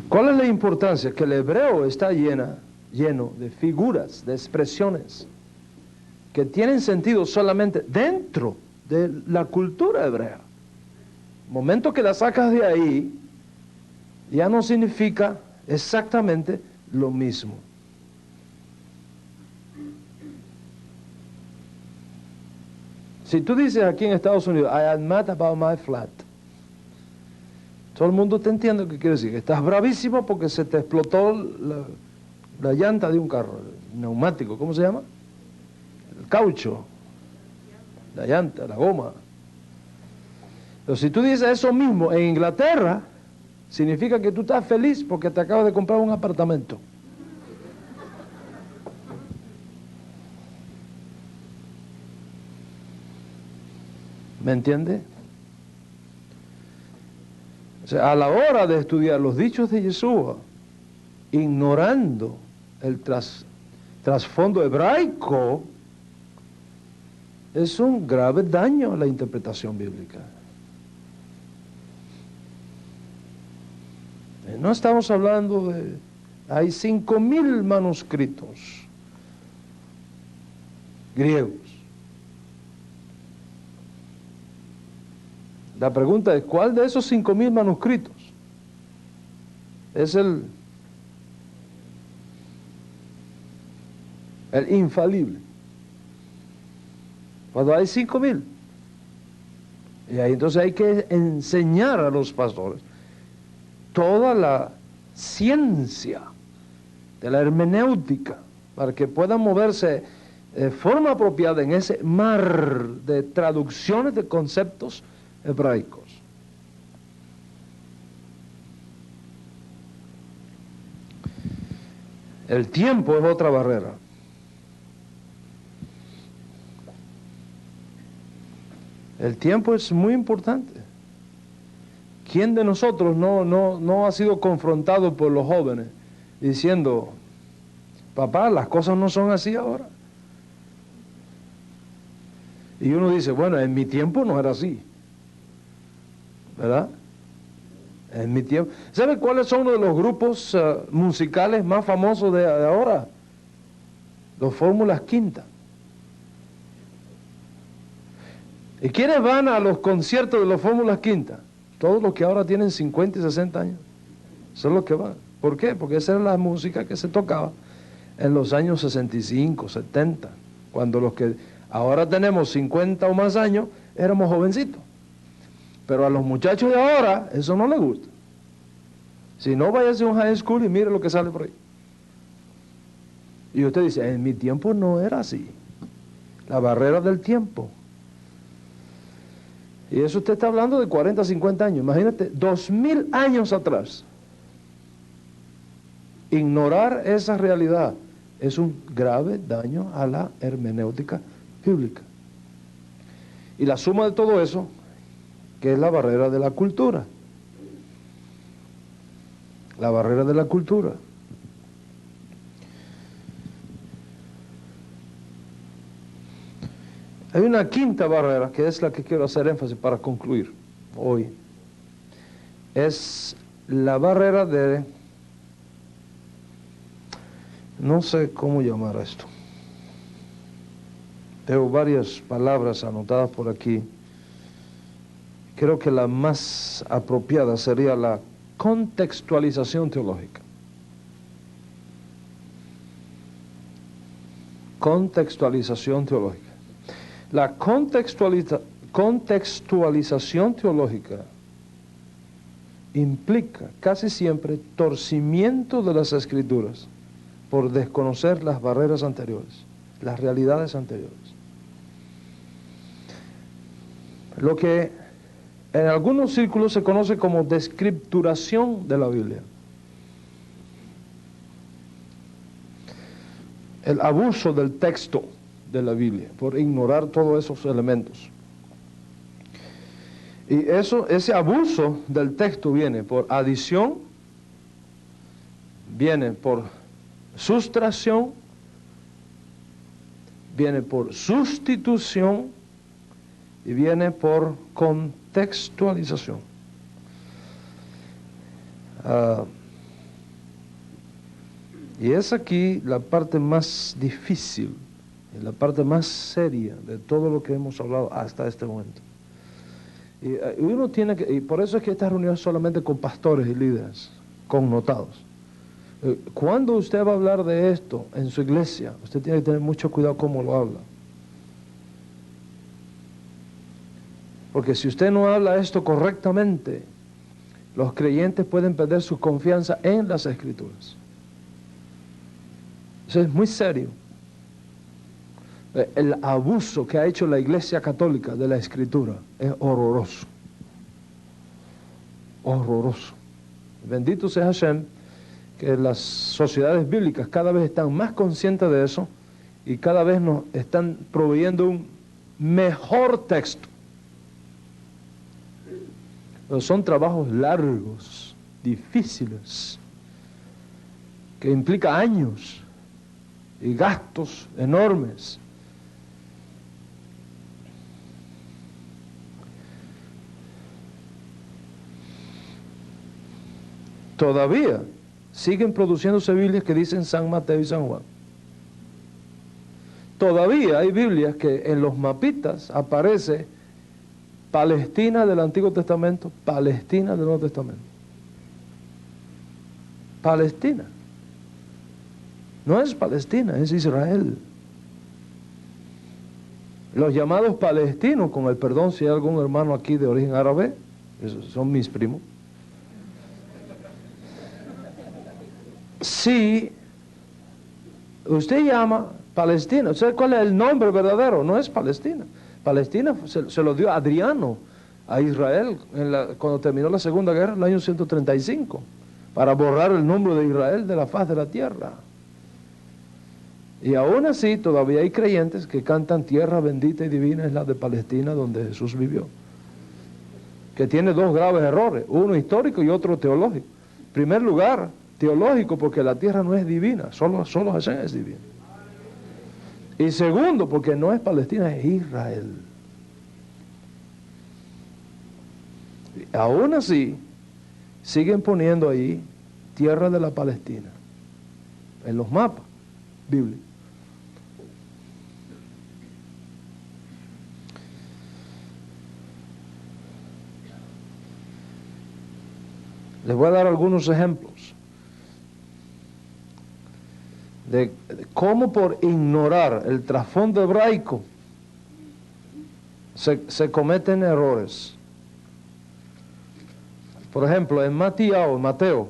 ¿Cuál es la importancia? Que el hebreo está lleno de figuras, de expresiones que tienen sentido solamente dentro de la cultura hebrea. El momento que la sacas de ahí, ya no significa exactamente lo mismo. Si tú dices aquí en Estados Unidos, I am mad about my flat, todo el mundo te entiende lo que quiere decir. Estás bravísimo porque se te explotó la llanta de un carro, el neumático, ¿cómo se llama? El caucho, la llanta, la goma. Pero si tú dices eso mismo en Inglaterra, significa que tú estás feliz porque te acabas de comprar un apartamento. ¿Me entiende? O sea, a la hora de estudiar los dichos de Yeshua, ignorando el trasfondo hebraico, es un grave daño a la interpretación bíblica. No estamos hablando de... Hay 5,000 manuscritos griegos. La pregunta es, ¿cuál de esos 5,000 manuscritos es el infalible? Cuando hay 5,000. Y ahí entonces hay que enseñar a los pastores toda la ciencia de la hermenéutica para que puedan moverse de forma apropiada en ese mar de traducciones de conceptos hebraicos. El tiempo es otra barrera. El tiempo es muy importante. ¿Quién de nosotros no ha sido confrontado por los jóvenes diciendo, papá, las cosas no son así ahora? Y uno dice, bueno, en mi tiempo no era así, ¿verdad? En mi tiempo. ¿Sabe cuáles son uno de los grupos musicales más famosos de ahora? Los Fórmulas Quinta. ¿Y quiénes van a los conciertos de los Fórmulas Quinta? Todos los que ahora tienen 50 y 60 años. Son los que van. ¿Por qué? Porque esa era la música que se tocaba en los años 65, 70, cuando los que ahora tenemos 50 o más años éramos jovencitos. Pero a los muchachos de ahora eso no les gusta. Si no, váyase a un high school y mire lo que sale por ahí. Y usted dice, en mi tiempo no era así. La barrera del tiempo. Y eso usted está hablando de 40, 50 años. Imagínate, 2000 años atrás. Ignorar esa realidad es un grave daño a la hermenéutica bíblica. Y la suma de todo eso, que es la barrera de la cultura. La barrera de la cultura. Hay una quinta barrera, que es la que quiero hacer énfasis para concluir hoy. Es la barrera de... No sé cómo llamar a esto. Tengo varias palabras anotadas por aquí. Creo que la más apropiada sería la contextualización teológica. Contextualización teológica. La contextualización teológica implica casi siempre torcimiento de las Escrituras por desconocer las barreras anteriores, las realidades anteriores. Lo que en algunos círculos se conoce como descripturación de la Biblia. El abuso del texto de la Biblia, por ignorar todos esos elementos. Y ese abuso del texto viene por adición, viene por sustracción, viene por sustitución y viene por contextualización. Y es aquí la parte más difícil, la parte más seria de todo lo que hemos hablado hasta este momento. Y uno tiene que, y por eso es que esta reunión es solamente con pastores y líderes connotados. Cuando usted va a hablar de esto en su iglesia, usted tiene que tener mucho cuidado cómo lo habla. Porque si usted no habla esto correctamente, los creyentes pueden perder su confianza en las Escrituras. Eso es muy serio. El abuso que ha hecho la Iglesia Católica de la Escritura es horroroso. horroroso. Bendito sea Hashem, que las sociedades bíblicas cada vez están más conscientes de eso y cada vez nos están proveyendo un mejor texto. Pero son trabajos largos, difíciles, que implica años y gastos enormes. Todavía siguen produciéndose Biblias que dicen San Mateo y San Juan. Todavía hay Biblias que en los mapitas aparece Palestina del Antiguo Testamento, Palestina del Nuevo Testamento. Palestina. No es Palestina, es Israel. Los llamados palestinos, con el perdón si hay algún hermano aquí de origen árabe, esos son mis primos. Si usted llama Palestina, ¿sabe cuál es el nombre verdadero? No es Palestina. Palestina se lo dio Adriano a Israel cuando terminó la Segunda Guerra, en el año 135, para borrar el nombre de Israel de la faz de la tierra. Y aún así todavía hay creyentes que cantan tierra bendita y divina es la de Palestina donde Jesús vivió, que tiene dos graves errores, uno histórico y otro teológico. En primer lugar, teológico, porque la tierra no es divina, solo Hashem es divino. Y segundo, porque no es Palestina, es Israel. Y aún así, siguen poniendo ahí tierra de la Palestina, en los mapas bíblicos. Les voy a dar algunos ejemplos de cómo por ignorar el trasfondo hebraico se cometen errores. Por ejemplo, en Mateo,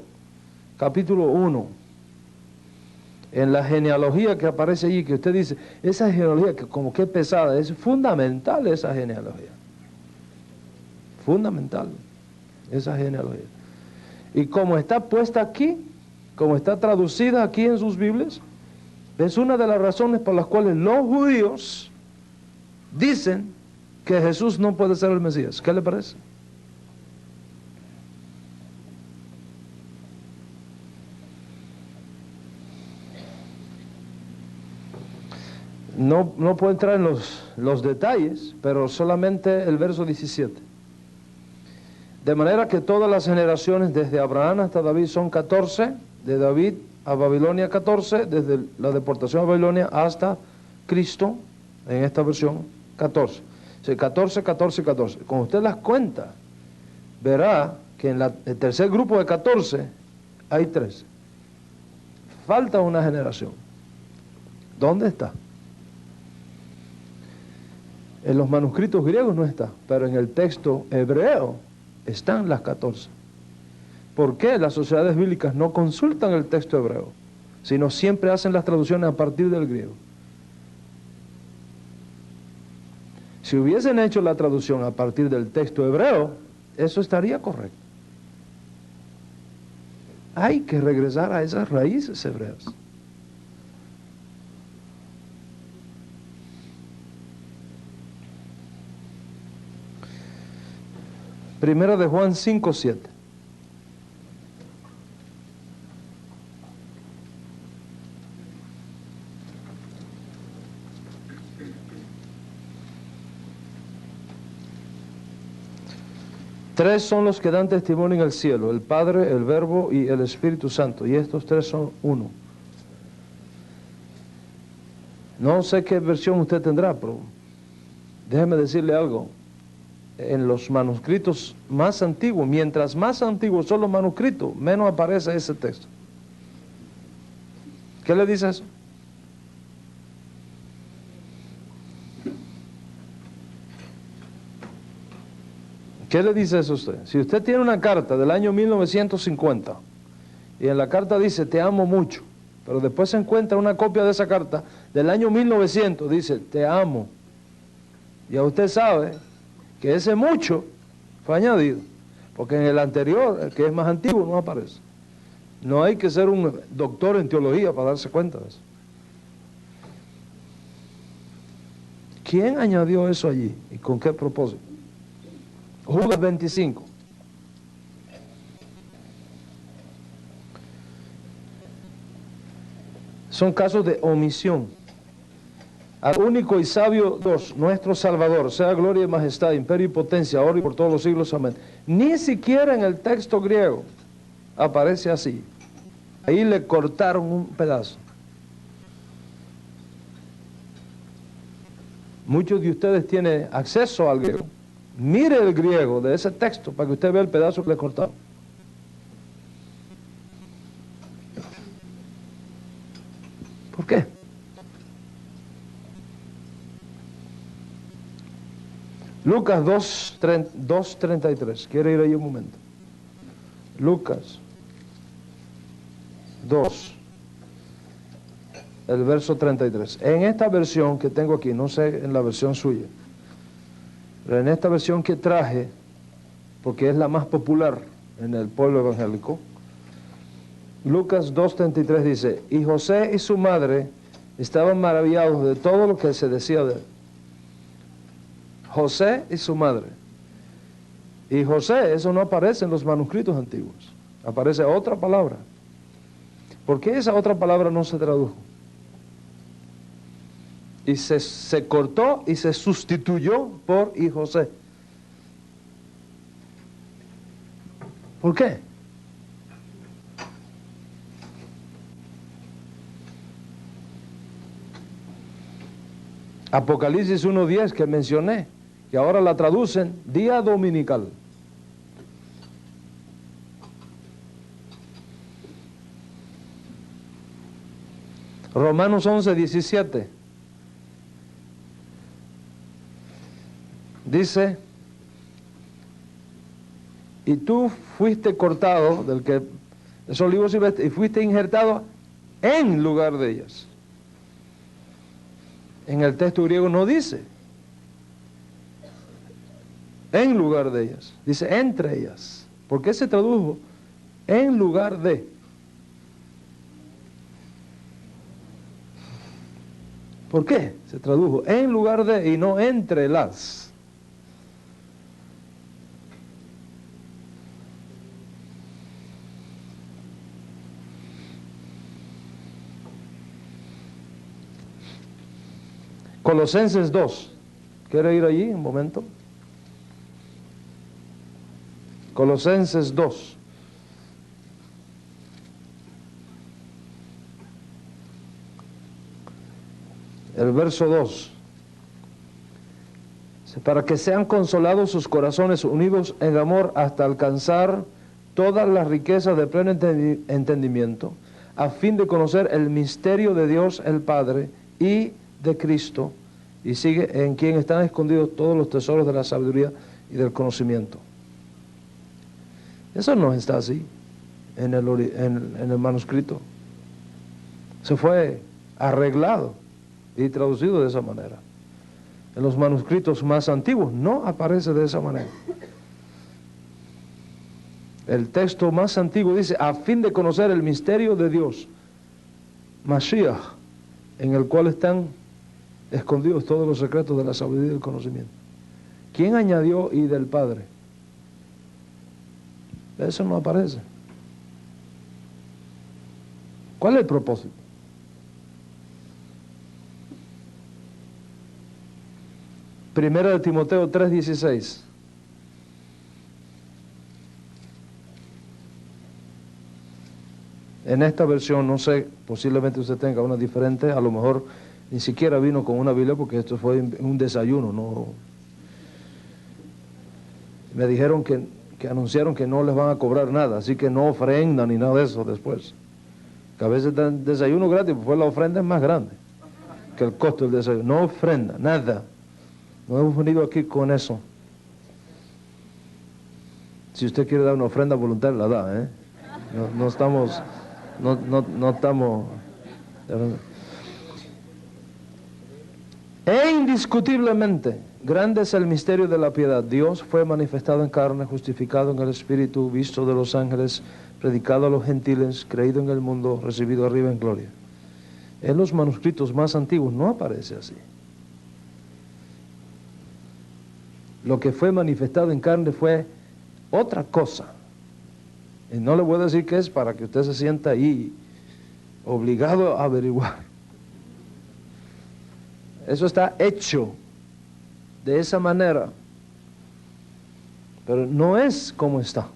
capítulo 1, en la genealogía que aparece allí, que usted dice, esa genealogía que como que pesada, es fundamental esa genealogía. Fundamental esa genealogía. Y como está puesta aquí, como está traducida aquí en sus Biblias, es una de las razones por las cuales los judíos dicen que Jesús no puede ser el Mesías. ¿Qué le parece? No puedo entrar en los detalles, pero solamente el verso 17. De manera que todas las generaciones desde Abraham hasta David son 14, de David a Babilonia 14, desde la deportación a Babilonia hasta Cristo, en esta versión 14. O sea, 14, 14, 14. Cuando usted las cuenta, verá que en el tercer grupo de 14 hay 13. Falta una generación. ¿Dónde está? En los manuscritos griegos no está, pero en el texto hebreo están las 14. ¿Por qué las sociedades bíblicas no consultan el texto hebreo, sino siempre hacen las traducciones a partir del griego? Si hubiesen hecho la traducción a partir del texto hebreo, eso estaría correcto. Hay que regresar a esas raíces hebreas. Primera de Juan 5:7. Tres son los que dan testimonio en el cielo: el Padre, el Verbo y el Espíritu Santo. Y estos tres son uno. No sé qué versión usted tendrá, pero déjeme decirle algo. En los manuscritos más antiguos, mientras más antiguos son los manuscritos, menos aparece ese texto. ¿Qué le dice eso? ¿Qué le dice eso a usted? Si usted tiene una carta del año 1950 y en la carta dice te amo mucho, pero después se encuentra una copia de esa carta del año 1900, dice te amo, ya usted sabe que ese mucho fue añadido, porque en el anterior, el que es más antiguo, no aparece. No hay que ser un doctor en teología para darse cuenta de eso. ¿Quién añadió eso allí? ¿Y con qué propósito? Judas 25. Son casos de omisión. Al único y sabio Dios, nuestro Salvador, sea gloria y majestad, imperio y potencia, ahora y por todos los siglos, amén. Ni siquiera en el texto griego aparece así. Ahí le cortaron un pedazo. Muchos de ustedes tienen acceso al griego. Mire el griego de ese texto para que usted vea el pedazo que le cortaron. ¿Por qué? Lucas 2:33. ¿Quiere ir ahí un momento? Lucas 2, el verso 33. En esta versión que tengo aquí, no sé en la versión suya, pero en esta versión que traje, porque es la más popular en el pueblo evangélico, Lucas 2:33 dice: y José y su madre estaban maravillados de todo lo que se decía de él. José y su madre. Y José, eso no aparece en los manuscritos antiguos. Aparece otra palabra. ¿Por qué esa otra palabra no se tradujo? Y se cortó y se sustituyó por y José. ¿Por qué? Apocalipsis 1:10 que mencioné, que ahora la traducen día dominical. Romanos 11:17 dice: y tú fuiste cortado del que esos olivos silvestres y fuiste injertado en lugar de ellas. En el texto griego no dice en lugar de ellas, dice entre ellas. ¿Por qué se tradujo en lugar de? ¿Por qué se tradujo en lugar de y no entre las? Colosenses 2. ¿Quiere ir allí un momento? Colosenses 2. El verso 2. Para que sean consolados sus corazones unidos en amor hasta alcanzar todas las riquezas de pleno entendimiento, a fin de conocer el misterio de Dios el Padre y de Cristo, y sigue, en quien están escondidos todos los tesoros de la sabiduría y del conocimiento. Eso no está así en el manuscrito. Se fue arreglado y traducido de esa manera. En los manuscritos más antiguos no aparece de esa manera. El texto más antiguo dice: a fin de conocer el misterio de Dios, Mashiach, en el cual están escondidos todos los secretos de la sabiduría y del conocimiento. ¿Quién añadió y del Padre? Eso no aparece. ¿Cuál es el propósito? Primera de Timoteo 3:16. En esta versión, no sé, posiblemente usted tenga una diferente, a lo mejor ni siquiera vino con una Biblia porque esto fue un desayuno, no. Me dijeron que anunciaron que no les van a cobrar nada, así que no ofrenda ni nada de eso después. Que a veces dan desayuno gratis, pues la ofrenda es más grande que el costo del desayuno. No ofrenda, nada. No hemos venido aquí con eso. Si usted quiere dar una ofrenda voluntaria, la da, ¿eh? No estamos... No estamos... E indiscutiblemente, Grande es el misterio de la piedad. Dios fue manifestado en carne, justificado en el Espíritu, visto de los ángeles, predicado a los gentiles, creído en el mundo, recibido arriba en gloria. En los manuscritos más antiguos no aparece así. Lo que fue manifestado en carne fue otra cosa. Y no le voy a decir qué es para que usted se sienta ahí obligado a averiguar. Eso está hecho de esa manera, pero no es como está.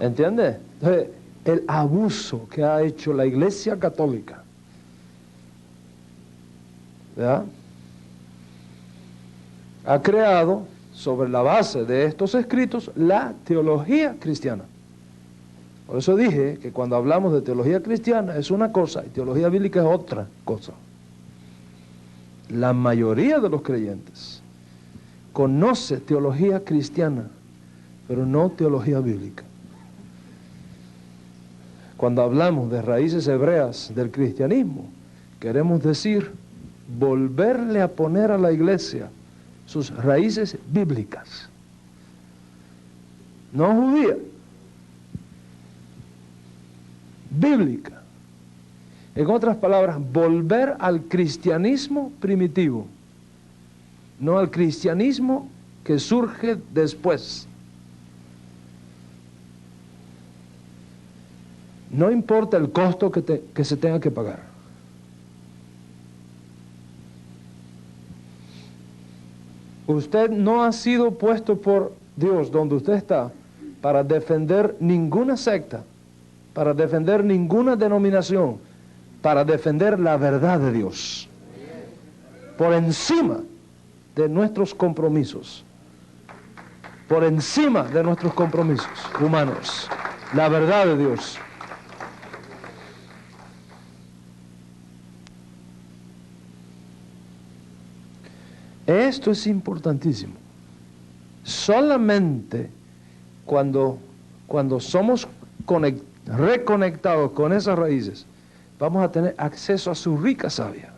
¿Entiende? Entonces, el abuso que ha hecho la Iglesia Católica, ¿verdad?, ha creado sobre la base de estos escritos la teología cristiana. Por eso dije que cuando hablamos de teología cristiana es una cosa y teología bíblica es otra cosa. La mayoría de los creyentes conoce teología cristiana, pero no teología bíblica. Cuando hablamos de raíces hebreas del cristianismo, queremos decir volverle a poner a la iglesia sus raíces bíblicas, no judías, bíblica. En otras palabras, volver al cristianismo primitivo, no al cristianismo que surge después. No importa el costo que se tenga que pagar. Usted no ha sido puesto por Dios donde usted está para defender ninguna secta, para defender ninguna denominación, para defender la verdad de Dios, por encima de nuestros compromisos, por encima de nuestros compromisos humanos, la verdad de Dios. Esto es importantísimo. Solamente cuando somos reconectados con esas raíces, vamos a tener acceso a su rica savia.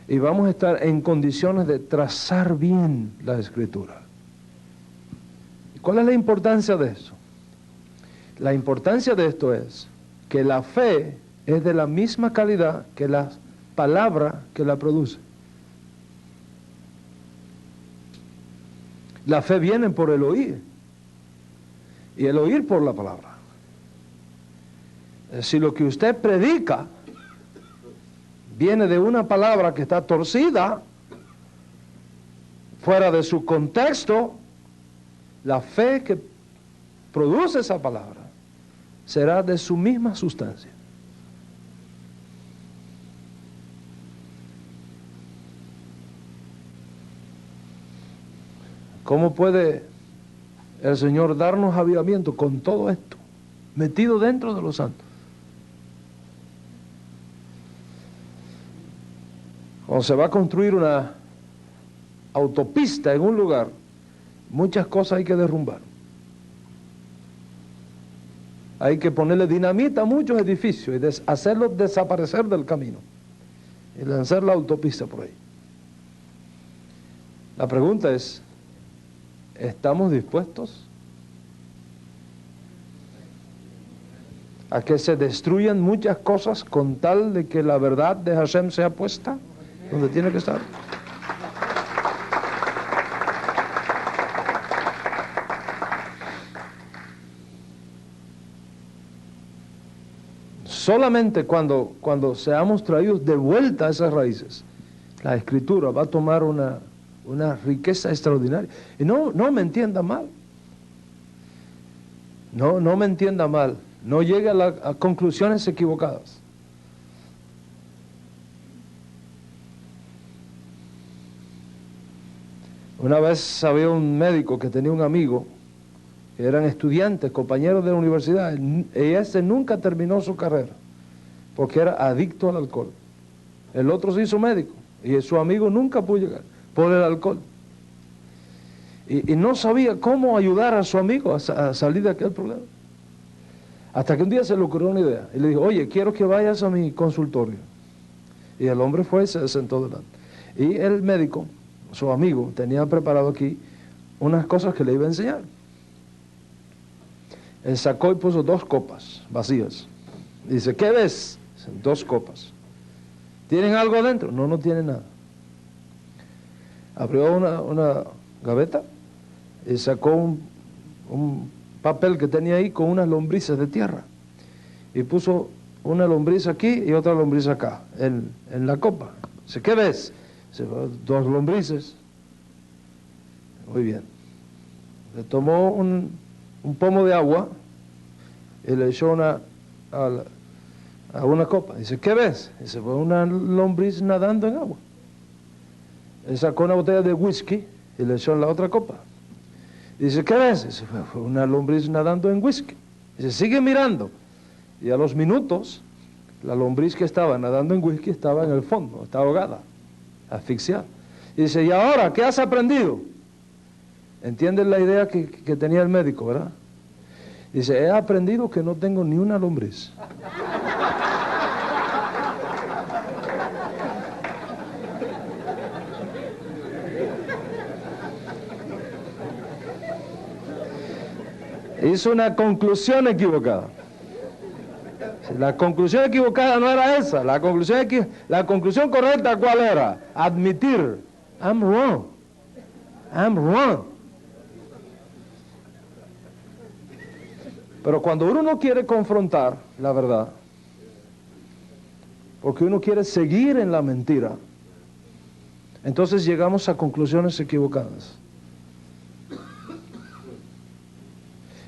Y vamos a estar en condiciones de trazar bien la Escritura. ¿Cuál es la importancia de eso? La importancia de esto es que la fe es de la misma calidad que la palabra que la produce. La fe viene por el oír, y el oír por la palabra. Si lo que usted predica viene de una palabra que está torcida, fuera de su contexto, la fe que produce esa palabra será de su misma sustancia. ¿Cómo puede el Señor darnos avivamiento con todo esto metido dentro de los santos? Cuando se va a construir una autopista en un lugar, muchas cosas hay que derrumbar. Hay que ponerle dinamita a muchos edificios y hacerlos desaparecer del camino y lanzar la autopista por ahí. La pregunta es, ¿estamos dispuestos a que se destruyan muchas cosas con tal de que la verdad de Hashem sea puesta donde tiene que estar? Solamente cuando seamos traídos de vuelta a esas raíces, la Escritura va a tomar una riqueza extraordinaria. Y no me entienda mal. No me entienda mal. No llegue a conclusiones equivocadas. Una vez había un médico que tenía un amigo, que eran estudiantes, compañeros de la universidad, y ese nunca terminó su carrera, porque era adicto al alcohol. El otro se hizo médico, y su amigo nunca pudo llegar, por el alcohol. Y no sabía cómo ayudar a su amigo a salir de aquel problema. Hasta que un día se le ocurrió una idea y le dijo, oye, quiero que vayas a mi consultorio. Y el hombre fue y se sentó delante. Y el médico, su amigo, tenía preparado aquí unas cosas que le iba a enseñar. Él sacó y puso 2 copas vacías. Dice, ¿qué ves? Dice, 2 copas. ¿Tienen algo adentro? No, no tienen nada. Abrió una gaveta y sacó un papel que tenía ahí con unas lombrices de tierra. Y puso una lombriz aquí y otra lombriz acá, en la copa. Dice, ¿qué ves? Dice, 2 lombrices. Muy bien. Le tomó un pomo de agua y le echó a una copa. Dice, ¿qué ves? Dice, fue una lombriz nadando en agua. Él sacó una botella de whisky y le echó en la otra copa. Dice, ¿qué ves? Dice, fue una lombriz nadando en whisky. Dice, sigue mirando. Y a los minutos, la lombriz que estaba nadando en whisky estaba en el fondo, estaba ahogada, asfixiada. Y dice, ¿y ahora qué has aprendido? ¿Entiendes la idea que tenía el médico, verdad? Dice, he aprendido que no tengo ni una lombriz. Hizo una conclusión equivocada. La conclusión equivocada no era esa. La conclusión correcta, ¿cuál era? Admitir, I'm wrong. I'm wrong. Pero cuando uno no quiere confrontar la verdad, porque uno quiere seguir en la mentira, entonces llegamos a conclusiones equivocadas.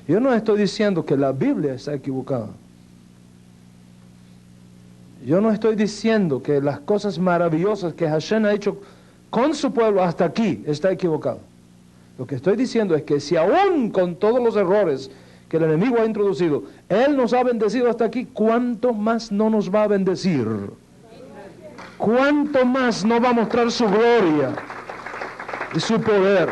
Yo no estoy diciendo que la Biblia está equivocada. Yo no estoy diciendo que las cosas maravillosas que Hashem ha hecho con su pueblo hasta aquí está equivocado. Lo que estoy diciendo es que si aún con todos los errores que el enemigo ha introducido, Él nos ha bendecido hasta aquí, ¿cuánto más no nos va a bendecir? ¿Cuánto más no va a mostrar su gloria y su poder?